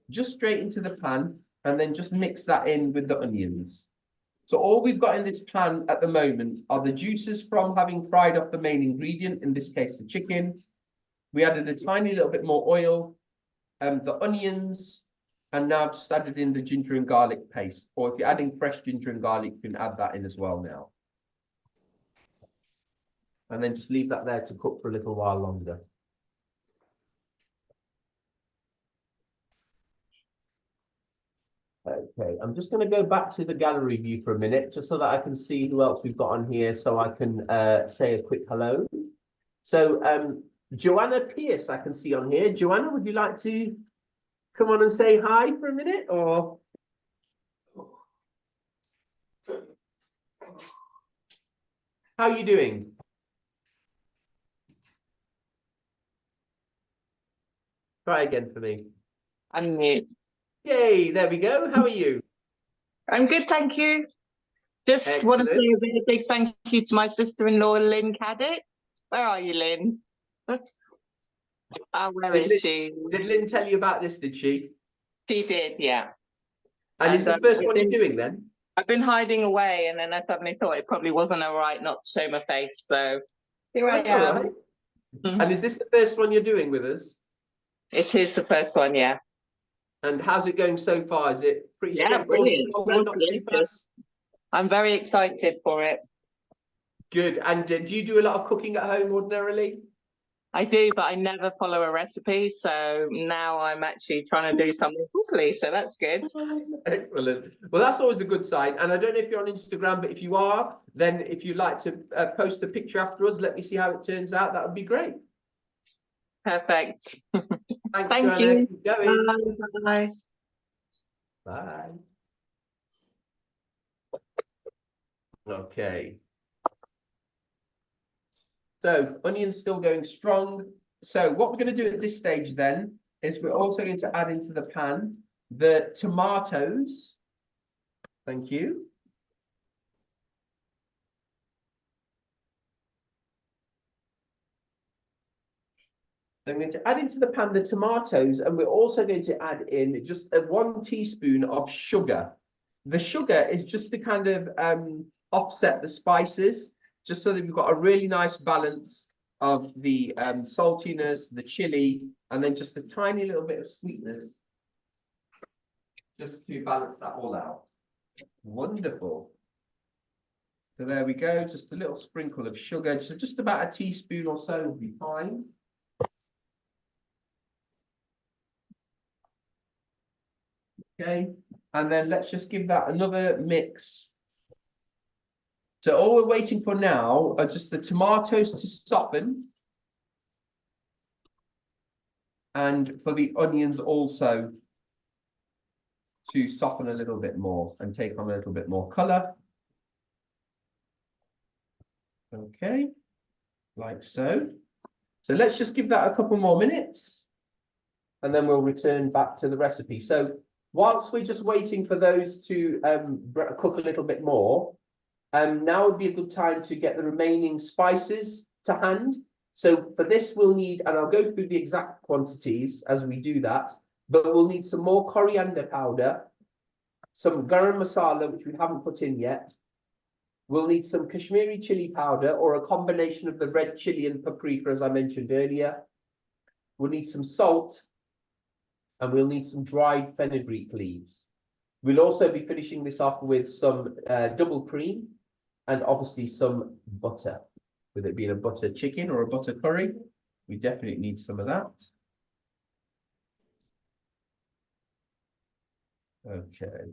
just straight into the pan, and then just mix that in with the onions. So all we've got in this pan at the moment are the juices from having fried off the main ingredient, in this case, the chicken. We added a tiny little bit more oil, the onions, and now just added in the ginger and garlic paste. Or if you're adding fresh ginger and garlic, you can add that in as well now. And then just leave that there to cook for a little while longer. Okay, I'm just going to go back to the gallery view for a minute, just so that I can see who else we've got on here, so I can say a quick hello. So Joanna Pierce, I can see on here. Joanna, would you like to come on and say hi for a minute, or? How are you doing? Try again for me. Unmute. Yay, there we go. How are you? I'm good, thank you. Just want to say a really big thank you to my sister-in-law, Lynn Caddick. Where are you, Lynn? Where is she? Did Lynn tell you about this, did she? She did, yeah. And is this the first one you're doing then? I've been hiding away, and then I suddenly thought it probably wasn't all right not to show my face, so here I am. All right. And is this the first one you're doing with us? It is the first one, yeah. And how's it going so far? Is it pretty brilliant. straightforward? I'm very excited for it. Good. And do you do a lot of cooking at home ordinarily? I do, but I never follow a recipe. So now I'm actually trying to do something quickly. So that's good. Excellent. Well, that's always a good sign. And I don't know if you're on Instagram, but if you are, then if you'd like to post a picture afterwards, let me see how it turns out. That would be great. Perfect. Thanks, Thank Joanna. you. Keep going. Bye. Bye. Okay. So onions still going strong. So what we're going to do at this stage then is we're also going to add into the pan the tomatoes. Thank you. I'm going to add into the pan the tomatoes, and we're also going to add in just 1 teaspoon of sugar. The sugar is just to kind of offset the spices, just so that we've got a really nice balance of the saltiness, the chili, and then just a tiny little bit of sweetness, just to balance that all out. Wonderful. So there we go, just a little sprinkle of sugar, so just about a teaspoon or so will be fine. Okay, and then let's just give that another mix. So all we're waiting for now are just the tomatoes to soften, and for the onions also to soften a little bit more and take on a little bit more color. Okay, like so. So let's just give that a couple more minutes, and then we'll return back to the recipe. So whilst we're just waiting for those to cook a little bit more, now would be a good time to get the remaining spices to hand. So for this, we'll need, and I'll go through the exact quantities as we do that, but we'll need some more coriander powder, some garam masala, which we haven't put in yet. We'll need some Kashmiri chili powder, or a combination of the red chili and paprika, as I mentioned earlier. We'll need some salt, and we'll need some dried fenugreek leaves. We'll also be finishing this off with some double cream, and obviously some butter, with it being a butter chicken or a butter curry. We definitely need some of that. Okay.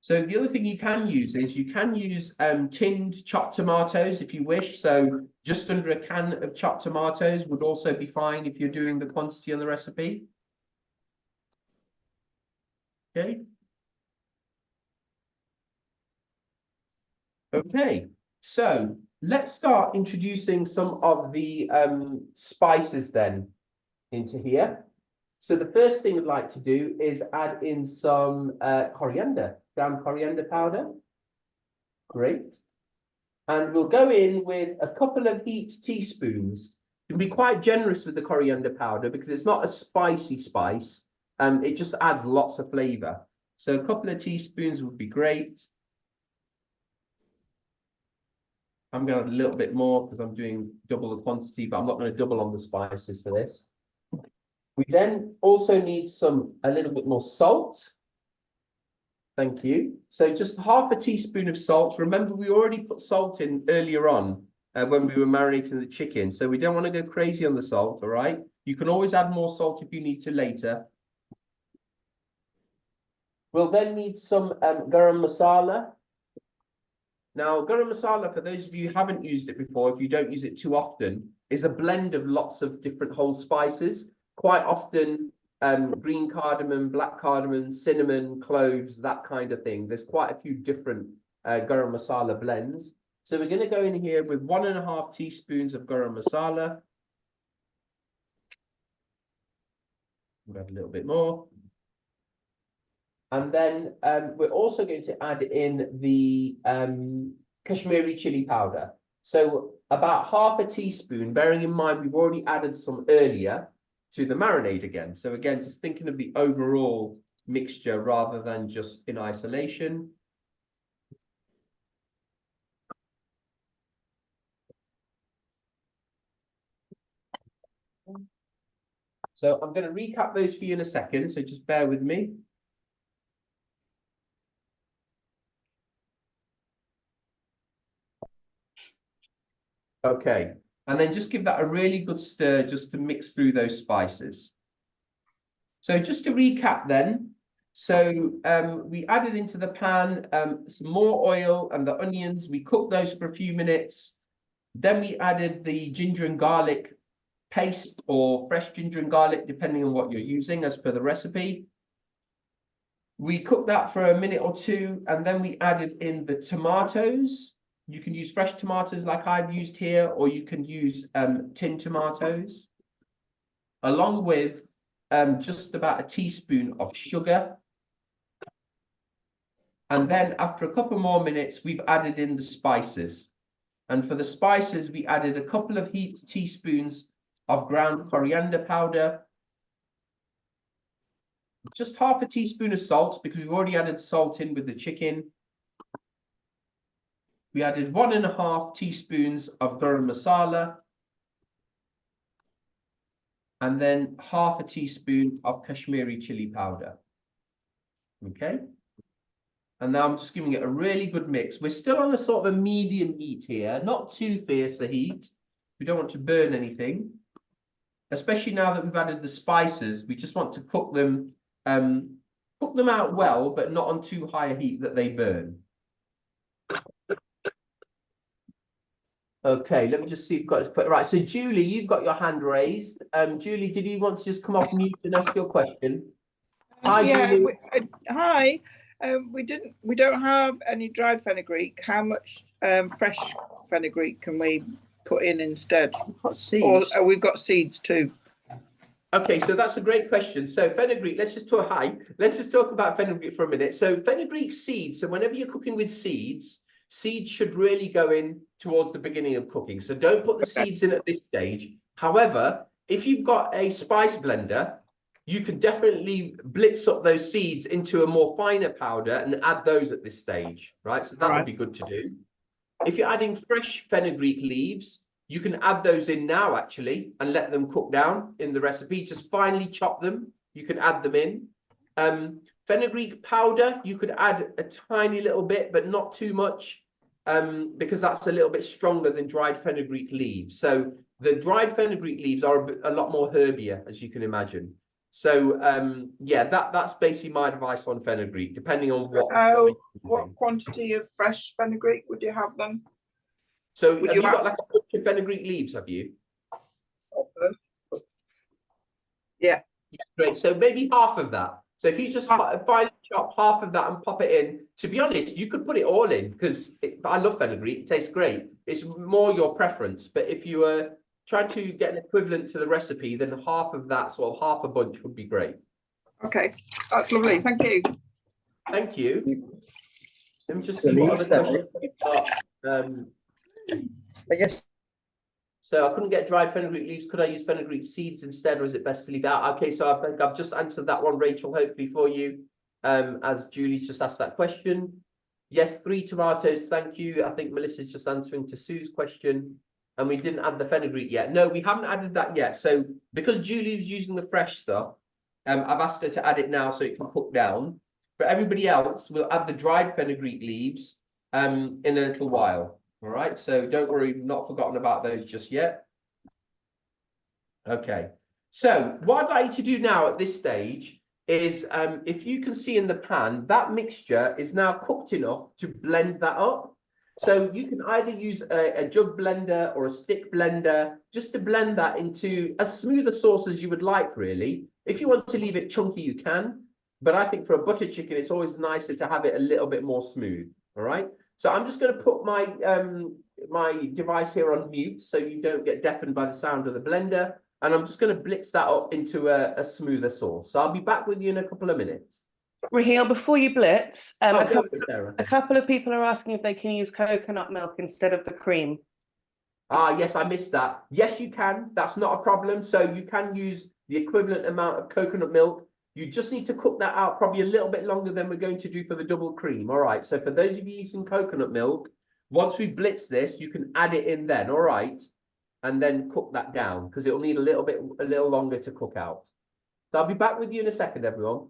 So the other thing you can use is you can use tinned chopped tomatoes if you wish. So just under a can of chopped tomatoes would also be fine if you're doing the quantity on the recipe. Okay. Okay. So let's start introducing some of the spices then into here. So the first thing I'd like to do is add in some coriander, ground coriander powder. Great. And we'll go in with a couple of heaped teaspoons. You can be quite generous with the coriander powder because it's not a spicy spice. It just adds lots of flavor. So a couple of teaspoons would be great. I'm going to add a little bit more because I'm doing double the quantity, but I'm not going to double on the spices for this. We then also need a little bit more salt. Thank you. So just half a teaspoon of salt. Remember, we already put salt in earlier on when we were marinating the chicken. So we don't want to go crazy on the salt, all right? You can always add more salt if you need to later. We'll then need some garam masala. Now, garam masala, for those of you who haven't used it before, if you don't use it too often, is a blend of lots of different whole spices. Quite often, green cardamom, black cardamom, cinnamon, cloves, that kind of thing. There's quite a few different garam masala blends. So we're going to go in here with 1.5 teaspoons of garam masala. We'll add a little bit more. And then we're also going to add in the Kashmiri chili powder. So about half a teaspoon, bearing in mind we've already added some earlier to the marinade again. So again, just thinking of the overall mixture rather than just in isolation. So I'm going to recap those for you in a second, so just bear with me. Okay, and then just give that a really good stir just to mix through those spices. So just to recap then, so we added into the pan some more oil and the onions. We cooked those for a few minutes. Then we added the ginger and garlic paste or fresh ginger and garlic, depending on what you're using as per the recipe. We cooked that for a minute or two, and then we added in the tomatoes. You can use fresh tomatoes like I've used here, or you can use tin tomatoes, along with just about a teaspoon of sugar. And then after a couple more minutes, we've added in the spices. And for the spices, we added a couple of heaped teaspoons of ground coriander powder, just half a teaspoon of salt, because we've already added salt in with the chicken. We added 1.5 teaspoons of garam masala, and then half a teaspoon of Kashmiri chili powder. Okay. And now I'm just giving it a really good mix. We're still on a sort of a medium heat here, not too fierce a heat. We don't want to burn anything, especially now that we've added the spices. We just want to cook them out well, but not on too high a heat that they burn. Okay, let me just see if I've got it put right. So Julie, you've got your hand raised. Julie, did you want to just come off mute and ask your question? Hi, yeah, Julie. hi. We don't have any dried fenugreek. How much fresh fenugreek can we put in instead? Seeds. Or we've got seeds too. Okay, so that's a great question. So fenugreek, let's just talk about fenugreek for a minute. So fenugreek seeds, so whenever you're cooking with seeds should really go in towards the beginning of cooking. So don't put the seeds in at this stage. However, if you've got a spice blender, you can definitely blitz up those seeds into a more finer powder and add those at this stage, right? So that would be good to do. If you're adding fresh fenugreek leaves, you can add those in now, actually, and let them cook down in the recipe. Just finely chop them. You can add them in. Fenugreek powder, you could add a tiny little bit, but not too much, because that's a little bit stronger than dried fenugreek leaves. So the dried fenugreek leaves are a lot more herbier, as you can imagine. So yeah, that's basically my advice on fenugreek, depending on what quantity of fresh fenugreek would you have then? So have you got like a bunch of fenugreek leaves, have you? Yeah. Great. So maybe half of that. So if you just finely chop half of that and pop it in. To be honest, you could put it all in because I love fenugreek. It tastes great. It's more your preference. But if you were trying to get an equivalent to the recipe, then half of that, so half a bunch would be great. Okay, that's lovely. Thank you. Thank you. Let me just see what other questions Yes. So I couldn't get dried fenugreek leaves. Could I use fenugreek seeds instead, or is it best to leave it out? Okay, so I think I've just answered that one, Rachel, hopefully for you, as Julie just asked that question. Yes, 3 tomatoes, thank you. I think Melissa's just answering to Sue's question. And we didn't add the fenugreek yet. No, we haven't added that yet. So because Julie was using the fresh stuff, I've asked her to add it now so it can cook down. For everybody else, we'll add the dried fenugreek leaves in a little while. All right, so don't worry, not forgotten about those just yet. Okay, so what I'd like you to do now at this stage is, if you can see in the pan, that mixture is now cooked enough to blend that up. So you can either use a jug blender or a stick blender just to blend that into as smooth a sauce as you would like, really. If you want to leave it chunky, you can. But I think for a butter chicken, it's always nicer to have it a little bit more smooth. All right. So I'm just going to put my my device here on mute so you don't get deafened by the sound of the blender. And I'm just going to blitz that up into a smoother sauce. So I'll be back with you in a couple of minutes. Raheel, before you blitz, Oh, a couple of people are asking if they can use coconut milk instead of the cream. Ah, yes, I missed that. Yes, you can. That's not a problem. So you can use the equivalent amount of coconut milk. You just need to cook that out probably a little bit longer than we're going to do for the double cream. All right. So for those of you using coconut milk, once we blitz this, you can add it in then. All right. And then cook that down because it will need a little longer to cook out. So I'll be back with you in a second, everyone.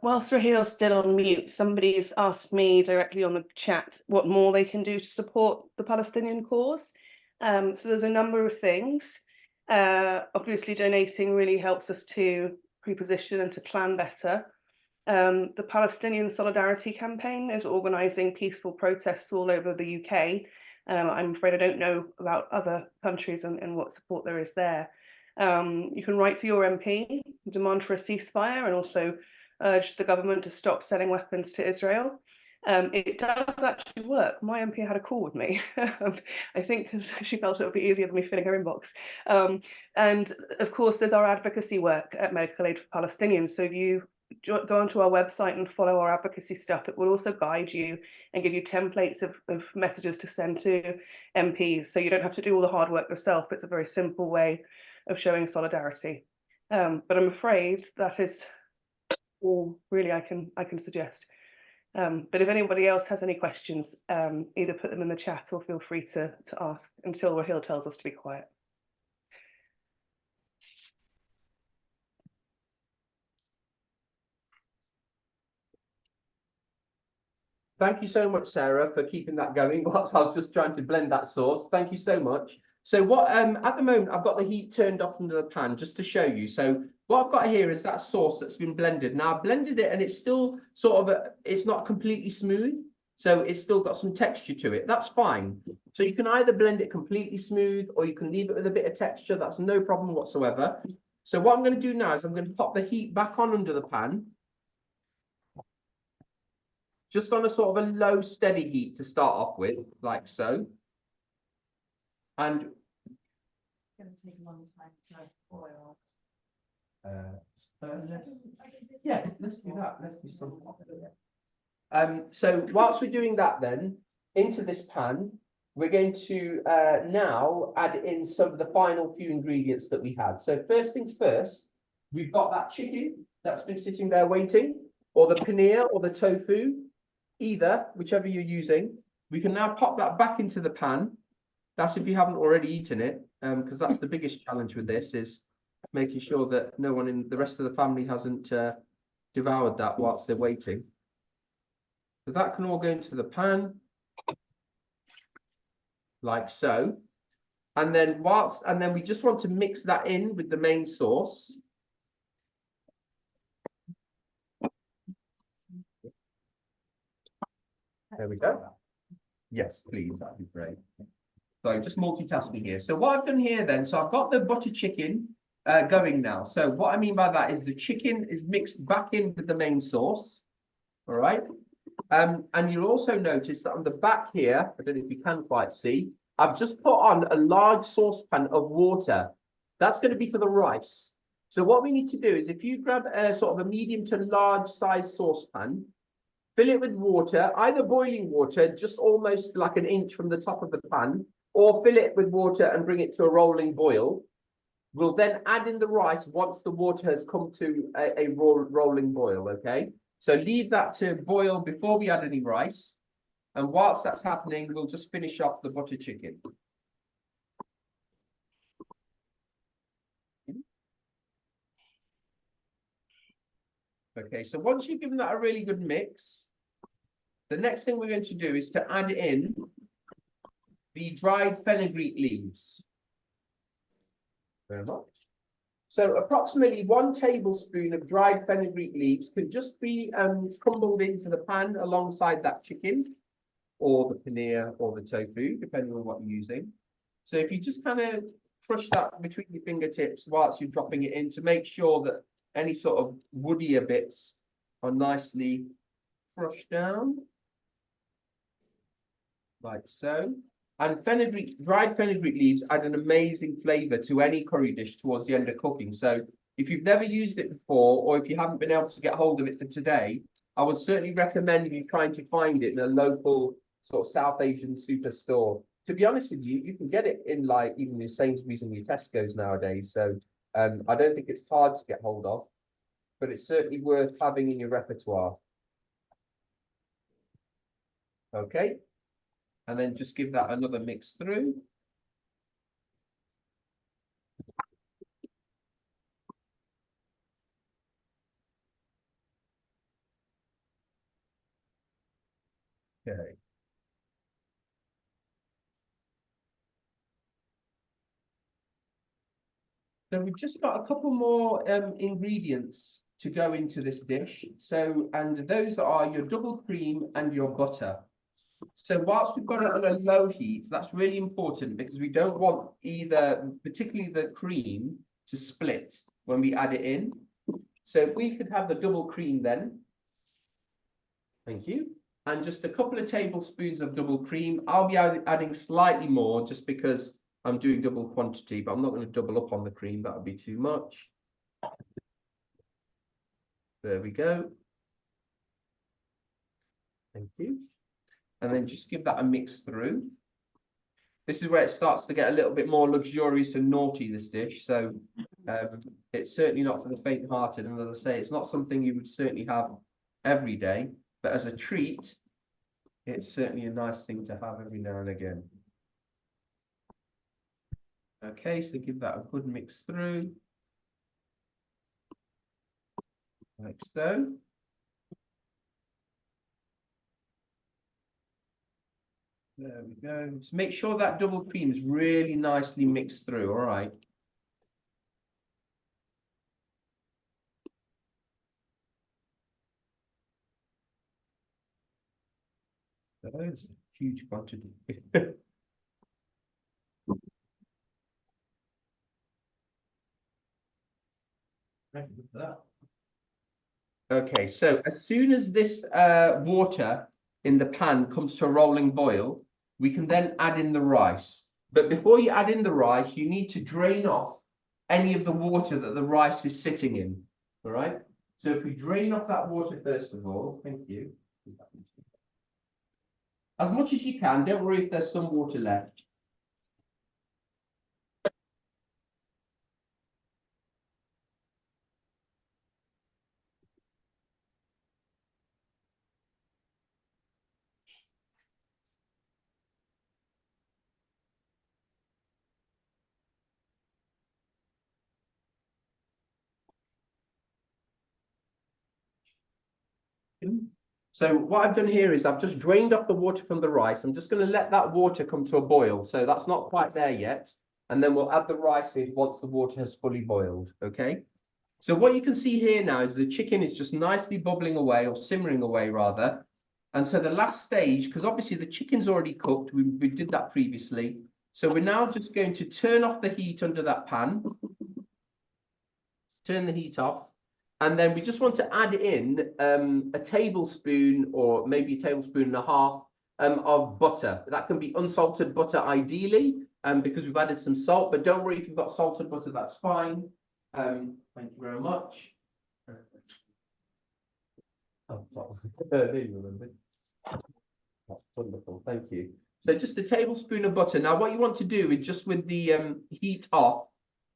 Whilst Rahil's still on mute, somebody's asked me directly on the chat what more they can do to support the Palestinian cause. So there's a number of things. Obviously, donating really helps us to preposition and to plan better. The Palestinian Solidarity Campaign is organising peaceful protests all over the UK. I'm afraid I don't know about other countries and what support there is there. You can write to your MP, demand for a ceasefire, and also urge the government to stop selling weapons to Israel. It does actually work. My MP had a call with me, I think because she felt it would be easier than me filling her inbox. And of course, there's our advocacy work at Medical Aid for Palestinians. So if you go onto our website and follow our advocacy stuff, it will also guide you and give you templates of messages to send to MPs. So you don't have to do all the hard work yourself. It's a very simple way of showing solidarity. But I'm afraid that is all really I can suggest. But if anybody else has any questions, either put them in the chat or feel free to ask until Rahil tells us to be quiet. Thank you so much, Sarah, for keeping that going whilst I was just trying to blend that sauce. Thank you so much. So what at the moment I've got the heat turned off under the pan just to show you. So what I've got here is that sauce that's been blended. Now I've blended it and it's still sort of it's not completely smooth. So it's still got some texture to it. That's fine. So you can either blend it completely smooth or you can leave it with a bit of texture. That's no problem whatsoever. So what I'm going to do now is I'm going to pop the heat back on under the pan. Just on a sort of a low, steady heat to start off with, like so. And It's going to take a long time to boil. Let's do that. Let's do some. So whilst we're doing that, then into this pan, we're going to now add in some of the final few ingredients that we had. So first things first, we've got that chicken that's been sitting there waiting, or the paneer or the tofu. Either, whichever you're using. We can now pop that back into the pan. That's if you haven't already eaten it, because that's the biggest challenge with this, is making sure that no one in the rest of the family hasn't devoured that whilst they're waiting. So that can all go into the pan, like so. And then we just want to mix that in with the main sauce. There we go. Yes, please, that'd be great. So just multitasking here. So what I've done here then, so I've got the butter chicken going now. So what I mean by that is the chicken is mixed back in with the main sauce. All right. And you'll also notice that on the back here, I don't know if you can quite see, I've just put on a large saucepan of water. That's going to be for the rice. So what we need to do is if you grab a sort of a medium to large size saucepan, fill it with water, either boiling water, just almost like an inch from the top of the pan, or fill it with water and bring it to a rolling boil. We'll then add in the rice once the water has come to a rolling boil, okay? So leave that to boil before we add any rice. And whilst that's happening, we'll just finish off the butter chicken. Okay, so once you've given that a really good mix, the next thing we're going to do is to add in the dried fenugreek leaves. Very much. So approximately 1 tablespoon of dried fenugreek leaves can just be crumbled into the pan alongside that chicken or the paneer or the tofu, depending on what you're using. So if you just kind of crush that between your fingertips whilst you're dropping it in to make sure that any sort of woodier bits are nicely crushed down, like so. And dried fenugreek leaves add an amazing flavour to any curry dish towards the end of cooking. So if you've never used it before, or if you haven't been able to get hold of it for today, I would certainly recommend you trying to find it in a local sort of South Asian superstore. To be honest with you, you can get it in like even your Sainsbury's and your Tesco's nowadays. So I don't think it's hard to get hold of, but it's certainly worth having in your repertoire. Okay. And then just give that another mix through. Okay. So we've just got a couple more ingredients to go into this dish. So, and those are your double cream and your butter. So whilst we've got it on a low heat, that's really important because we don't want either, particularly the cream, to split when we add it in. So if we could have the double cream then. Thank you. And just a couple of tablespoons of double cream. I'll be adding slightly more just because I'm doing double quantity, but I'm not going to double up on the cream. That would be too much. There we go. Thank you. And then just give that a mix through. This is where it starts to get a little bit more luxurious and naughty, this dish. So it's certainly not for the faint-hearted. And as I say, it's not something you would certainly have every day. But as a treat, it's certainly a nice thing to have every now and again. Okay, so give that a good mix through. Like so. There we go. Just make sure that double cream is really nicely mixed through, all right? That's a huge quantity. Okay, so as soon as this water in the pan comes to a rolling boil, we can then add in the rice. But before you add in the rice, you need to drain off any of the water that the rice is sitting in. All right. So if we drain off that water first of all, thank you. As much as you can, don't worry if there's some water left. So what I've done here is I've just drained off the water from the rice. I'm just going to let that water come to a boil. So that's not quite there yet. And then we'll add the rice in once the water has fully boiled. Okay. So what you can see here now is the chicken is just nicely bubbling away, or simmering away rather. And so the last stage, because obviously the chicken's already cooked, we did that previously. So we're now just going to turn off the heat under that pan. Turn the heat off. And then we just want to add in a tablespoon or maybe a tablespoon and a half of butter. That can be unsalted butter ideally, because we've added some salt, but don't worry if you've got salted butter, that's fine. Thank you very much. Oh, there you remember. That's wonderful, thank you. So just a tablespoon of butter. Now what you want to do is just with the heat off,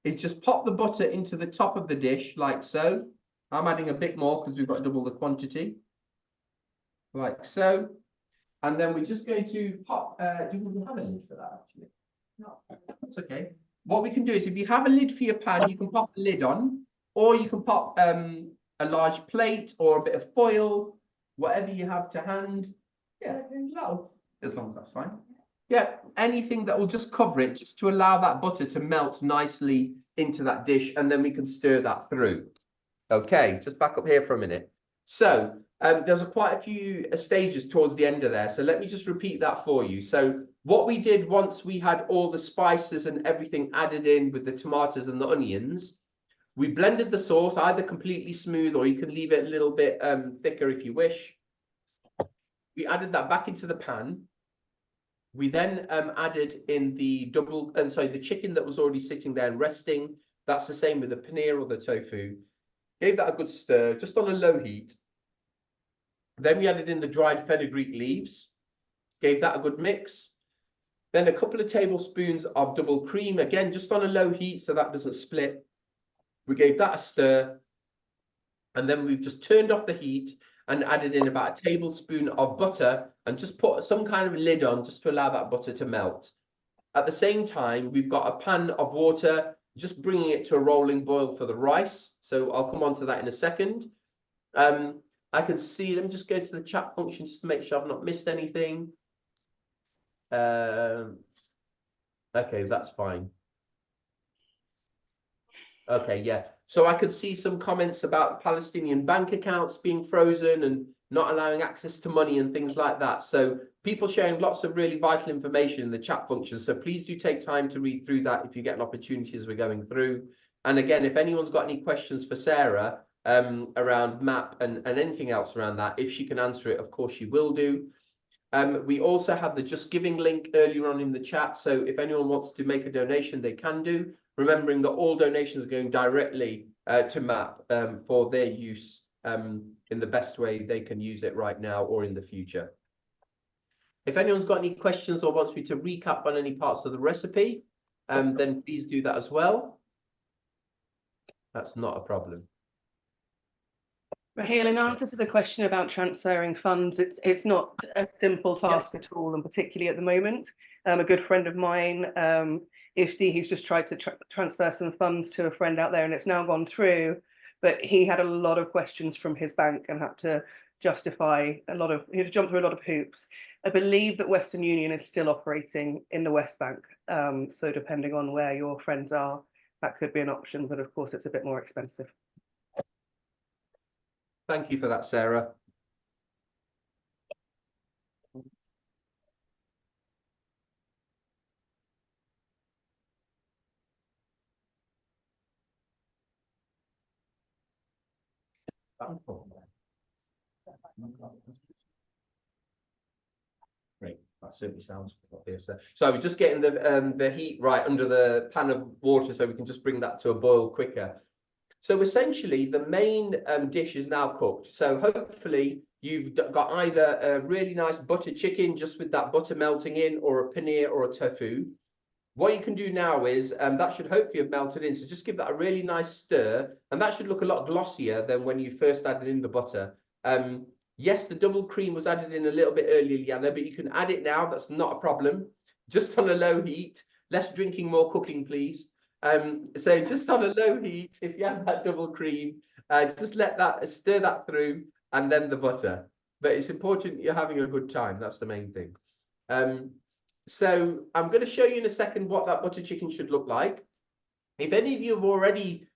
is just pop the butter into the top of the dish like so. I'm adding a bit more because we've got double the quantity, like so. And then we're just going to pop, do we have a lid for that actually? No, that's okay. What we can do is if you have a lid for your pan, you can pop the lid on, or you can pop a large plate or a bit of foil, whatever you have to hand. Yeah, as long as that's fine. Yeah, anything that will just cover it, just to allow that butter to melt nicely into that dish, and then we can stir that through. Okay, just back up here for a minute. So there's quite a few stages towards the end of there. So let me just repeat that for you. So what we did once we had all the spices and everything added in with the tomatoes and the onions, we blended the sauce either completely smooth or you can leave it a little bit thicker if you wish. We added that back into the pan. We then added in the the chicken that was already sitting there and resting. That's the same with the paneer or the tofu. Gave that a good stir, just on a low heat. Then we added in the dried fenugreek leaves. Gave that a good mix. Then a couple of tablespoons of double cream, again, just on a low heat so that doesn't split. We gave that a stir. And then we've just turned off the heat and added in about a tablespoon of butter and just put some kind of lid on just to allow that butter to melt. At the same time, we've got a pan of water, just bringing it to a rolling boil for the rice. So I'll come on to that in a second. I can see, let me just go to the chat function just to make sure I've not missed anything. Okay, that's fine. Okay, yeah. So I could see some comments about Palestinian bank accounts being frozen and not allowing access to money and things like that. So people sharing lots of really vital information in the chat function. So please do take time to read through that if you get an opportunity as we're going through. And again, if anyone's got any questions for Sarah around MAP and anything else around that, if she can answer it, of course she will do. We also have the Just Giving link earlier on in the chat. So if anyone wants to make a donation, they can do. Remembering that all donations are going directly to MAP for their use in the best way they can use it right now or in the future. If anyone's got any questions or wants me to recap on any parts of the recipe, then please do that as well. That's not a problem. Raheel, in answer to the question about transferring funds, it's not a simple task at all, and particularly at the moment. A good friend of mine, he's just tried to transfer some funds to a friend out there, and it's now gone through, but he had a lot of questions from his bank and had to justify he had to jump through a lot of hoops. I believe that Western Union is still operating in the West Bank, so depending on where your friends are, that could be an option, but of course it's a bit more expensive. Thank you for that, Sarah. Great, that certainly sounds obvious. So we're just getting the heat right under the pan of water so we can just bring that to a boil quicker. So essentially the main dish is now cooked. So hopefully you've got either a really nice butter chicken just with that butter melting in, or a paneer or a tofu. What you can do now is, that should hopefully have melted in. So just give that a really nice stir, and that should look a lot glossier than when you first added in the butter. Yes, the double cream was added in a little bit earlier, Liana, but you can add it now. That's not a problem. Just on a low heat. Less drinking, more cooking, please. So just on a low heat, if you have that double cream, just let that stir that through, and then the butter. But it's important you're having a good time. That's the main thing. So I'm going to show you in a second what that butter chicken should look like. If any of you have already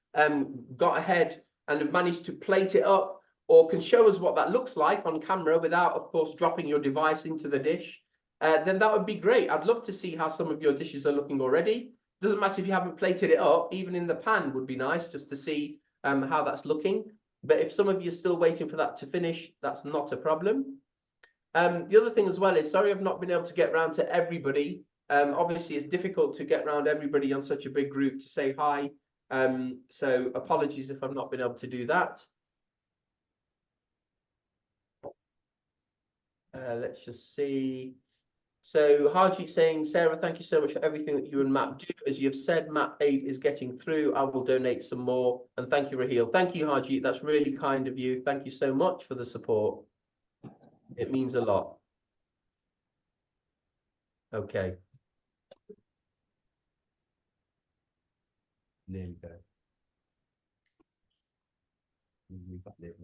got ahead and have managed to plate it up, or can show us what that looks like on camera without, of course, dropping your device into the dish, then that would be great. I'd love to see how some of your dishes are looking already. Doesn't matter if you haven't plated it up, even in the pan would be nice just to see how that's looking. But if some of you are still waiting for that to finish, that's not a problem. The other thing as well is, sorry I've not been able to get round to everybody. Obviously it's difficult to get round everybody on such a big group to say hi. So apologies if I've not been able to do that. Let's just see. So Harjeet saying, Sarah, thank you so much for everything that you and Matt do. As you've said, MAP aid is getting through. I will donate some more. And thank you, Raheel. Thank you, Harjeet. That's really kind of you. Thank you so much for the support. It means a lot. Okay. Nearly there. We've got it.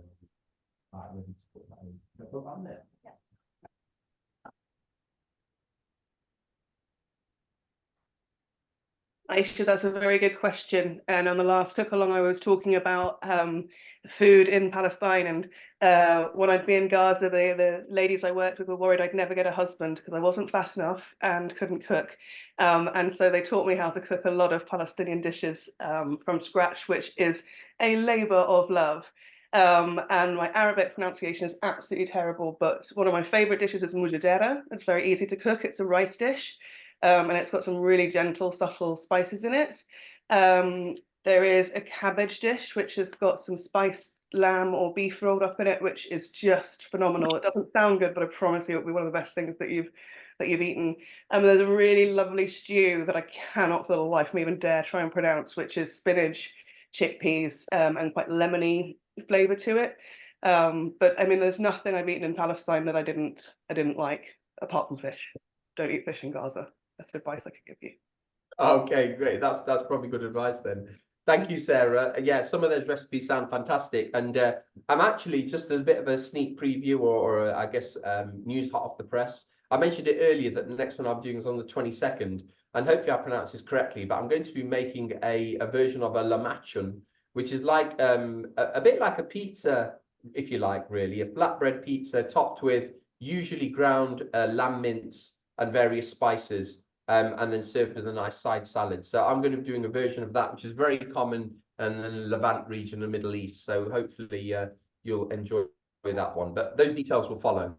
All right, we're going to put that in. Put that on there. Yeah. Aisha, that's a very good question. And on the last cook along, I was talking about food in Palestine. And when I'd be in Gaza, the ladies I worked with were worried I'd never get a husband because I wasn't fat enough and couldn't cook. And so they taught me how to cook a lot of Palestinian dishes from scratch, which is a labor of love. And my Arabic pronunciation is absolutely terrible, but one of my favorite dishes is mujadera. It's very easy to cook. It's a rice dish. And it's got some really gentle, subtle spices in it. There is a cabbage dish, which has got some spiced lamb or beef rolled up in it, which is just phenomenal. It doesn't sound good, but I promise you it'll be one of the best things that you've eaten. And there's a really lovely stew that I cannot for the life of me even dare try and pronounce, which is spinach, chickpeas, and quite lemony flavour to it. But I mean, there's nothing I've eaten in Palestine that I didn't like, apart from fish. Don't eat fish in Gaza. That's advice I could give you. Okay, great. That's probably good advice then. Thank you, Sarah. Yeah, some of those recipes sound fantastic. And I'm actually just a bit of a sneak preview or I guess news hot off the press. I mentioned it earlier that the next one I'm doing is on the 22nd. And hopefully I pronounce this correctly, but I'm going to be making a version of a lamachon, which is like a bit like a pizza, if you like, really. A flatbread pizza topped with usually ground lamb mince and various spices. And then served with a nice side salad. So I'm going to be doing a version of that, which is very common in the Levant region, the Middle East. So hopefully you'll enjoy that one. But those details will follow.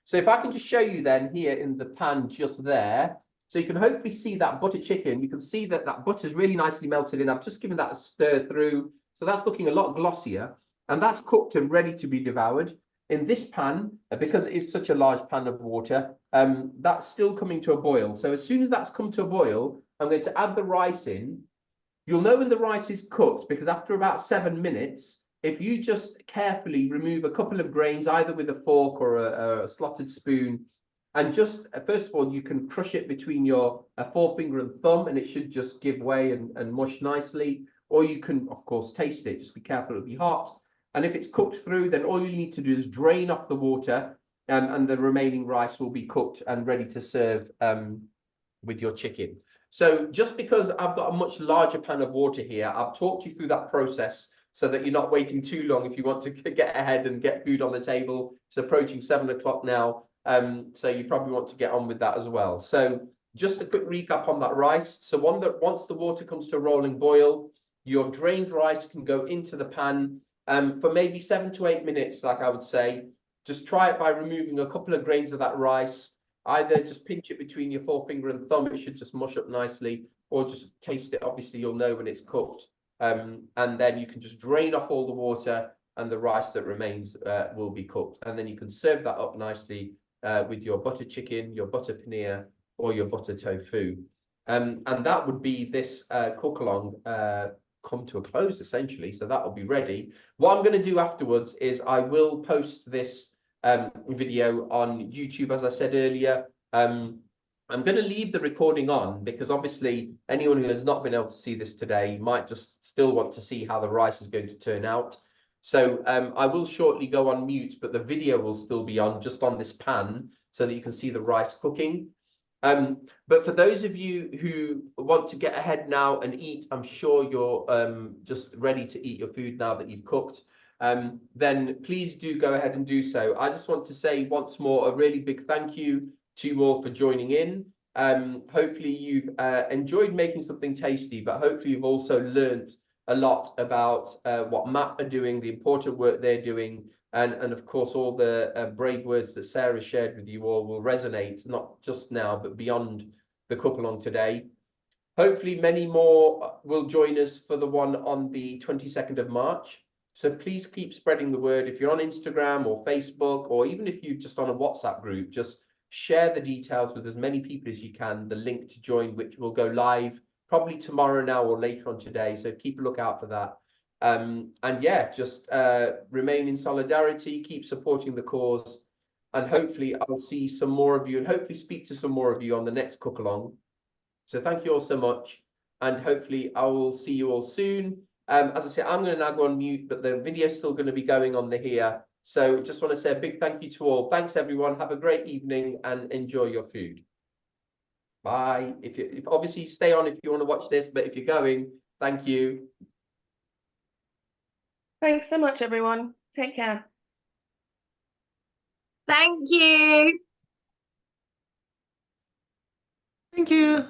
So if I can just show you then here in the pan just there, so you can hopefully see that butter chicken. You can see that that butter is really nicely melted in. I've just given that a stir through. So that's looking a lot glossier. And that's cooked and ready to be devoured. In this pan, because it is such a large pan of water, that's still coming to a boil. So as soon as that's come to a boil, I'm going to add the rice in. You'll know when the rice is cooked because after about 7 minutes, if you just carefully remove a couple of grains, either with a fork or a slotted spoon, and just, first of all, you can crush it between your forefinger and thumb, and it should just give way and mush nicely. Or you can, of course, taste it. Just be careful, it'll be hot. And if it's cooked through, then all you need to do is drain off the water and the remaining rice will be cooked and ready to serve with your chicken. So just because I've got a much larger pan of water here, I've talked you through that process so that you're not waiting too long if you want to get ahead and get food on the table. It's approaching 7 o'clock now, so you probably want to get on with that as well. So just a quick recap on that rice. So once the water comes to a rolling boil, your drained rice can go into the pan for maybe 7 to 8 minutes, like I would say. Just try it by removing a couple of grains of that rice. Either just pinch it between your forefinger and thumb, it should just mush up nicely, or just taste it. Obviously, you'll know when it's cooked. And then you can just drain off all the water and the rice that remains will be cooked. And then you can serve that up nicely with your butter chicken, your butter paneer, or your butter tofu. And that would be this cook along come to a close essentially, so that will be ready. What I'm going to do afterwards is I will post this video on YouTube, as I said earlier. I'm going to leave the recording on because obviously anyone who has not been able to see this today might just still want to see how the rice is going to turn out. So I will shortly go on mute, but the video will still be on just on this pan so that you can see the rice cooking. But for those of you who want to get ahead now and eat, I'm sure you're just ready to eat your food now that you've cooked, then please do go ahead and do so. I just want to say once more a really big thank you to you all for joining in. Hopefully you've enjoyed making something tasty, but hopefully you've also learnt a lot about what MAP are doing, the important work they're doing, and of course all the brave words that Sarah shared with you all will resonate, not just now, but beyond the cook along today. Hopefully many more will join us for the one on the 22nd of March. So please keep spreading the word. If you're on Instagram or Facebook, or even if you're just on a WhatsApp group, just share the details with as many people as you can, the link to join, which will go live probably tomorrow now or later on today. So keep a lookout for that. And yeah, just remain in solidarity, keep supporting the cause, and hopefully I'll see some more of you and hopefully speak to some more of you on the next cook along. So thank you all so much, and hopefully I will see you all soon. As I say, I'm going to now go on mute, but the video is still going to be going on the here. So just want to say a big thank you to all. Thanks everyone. Have a great evening and enjoy your food. Bye. If obviously stay on if you want to watch this, but if you're going, thank you. Thanks so much, everyone. Take care. Thank you. Thank you.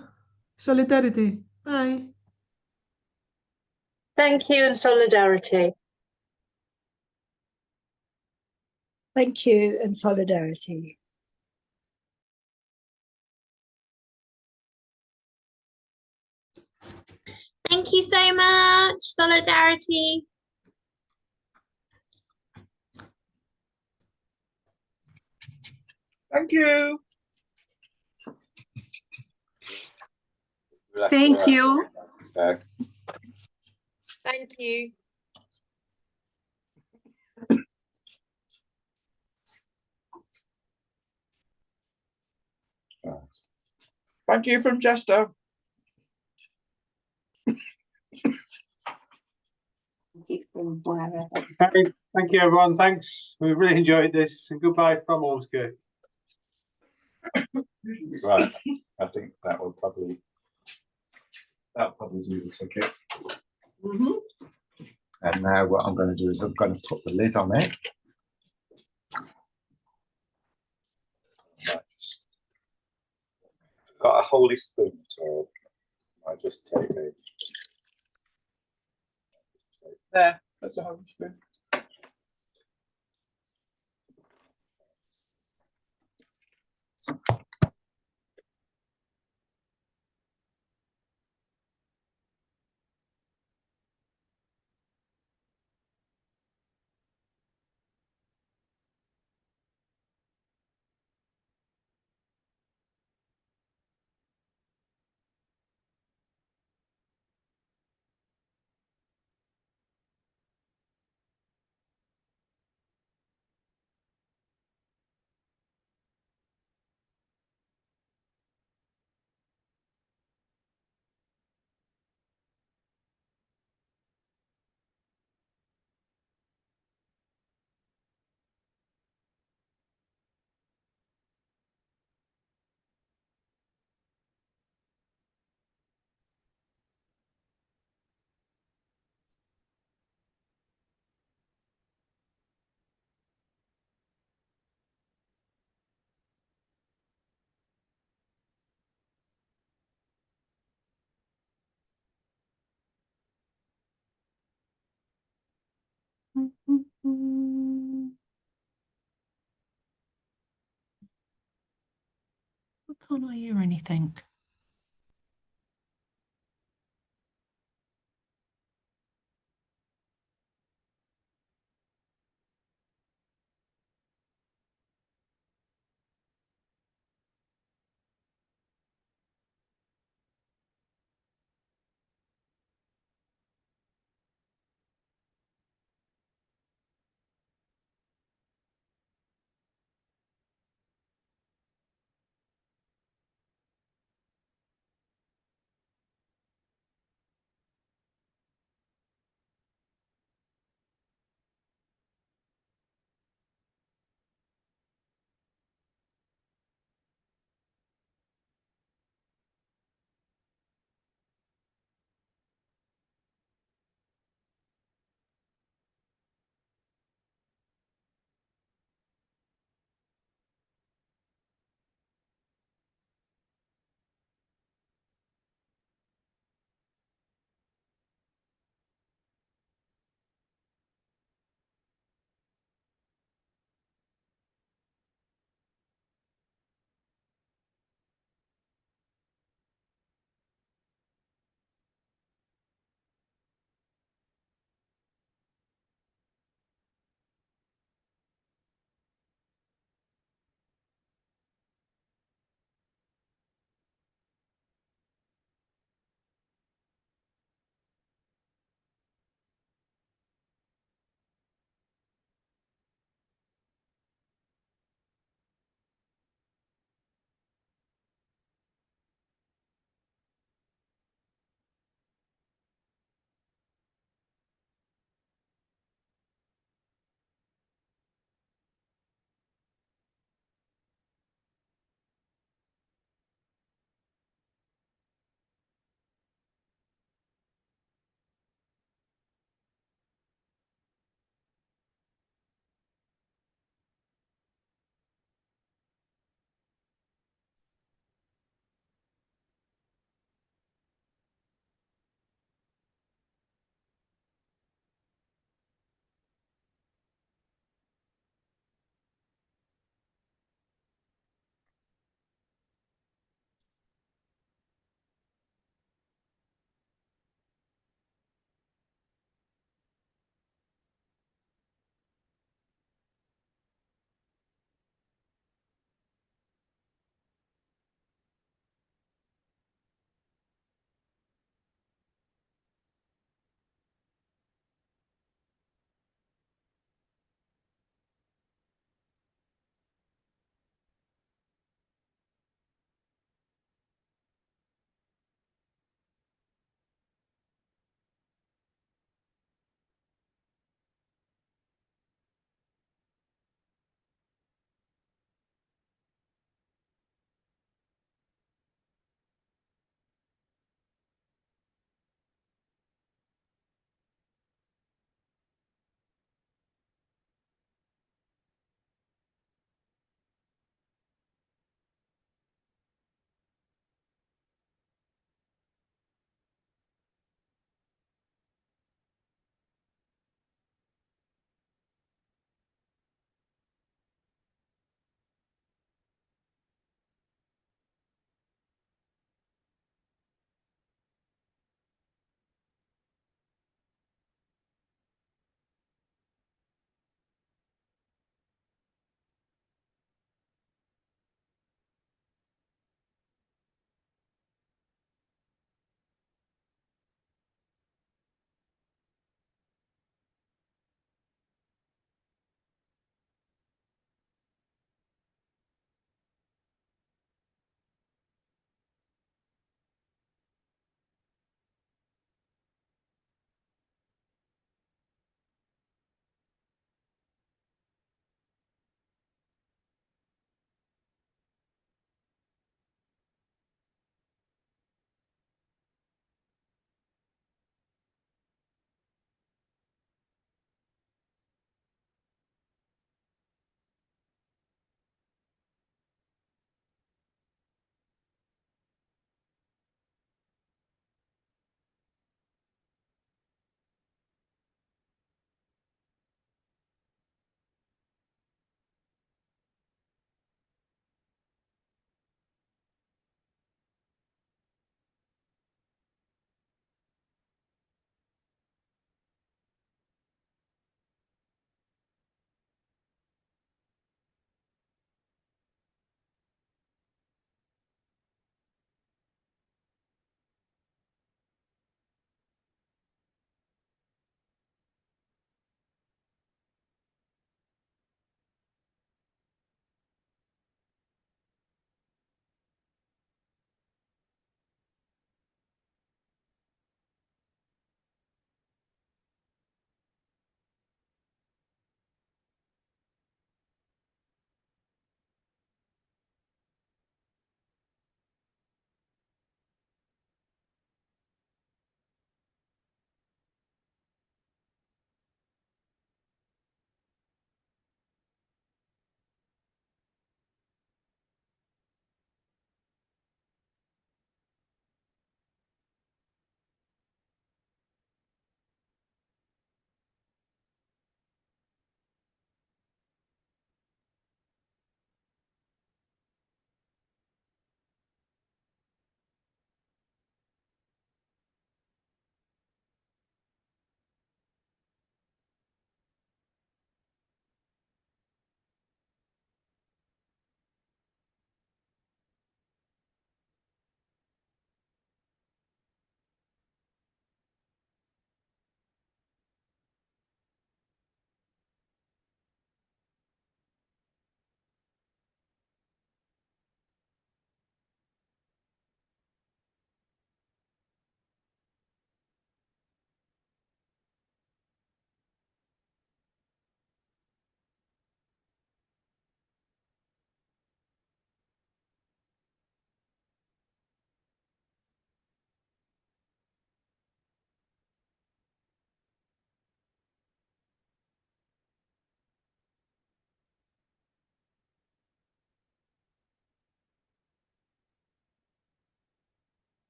Solidarity. Bye. Thank you and solidarity. Thank you and solidarity. Thank you so much. Solidarity. Thank you. Thank you. Thank you. Thank you from Chester. Okay, thank you everyone. Thanks. We really enjoyed this. And goodbye from Ormskirk. Right. I think that'll probably do the ticket. And now what I'm going to do is I'm going to put the lid on it. Got a holy spoon, so I just take it. There, that's a whole spoon. Why can't I hear anything?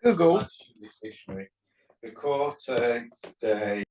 Google. This dictionary. The quarter day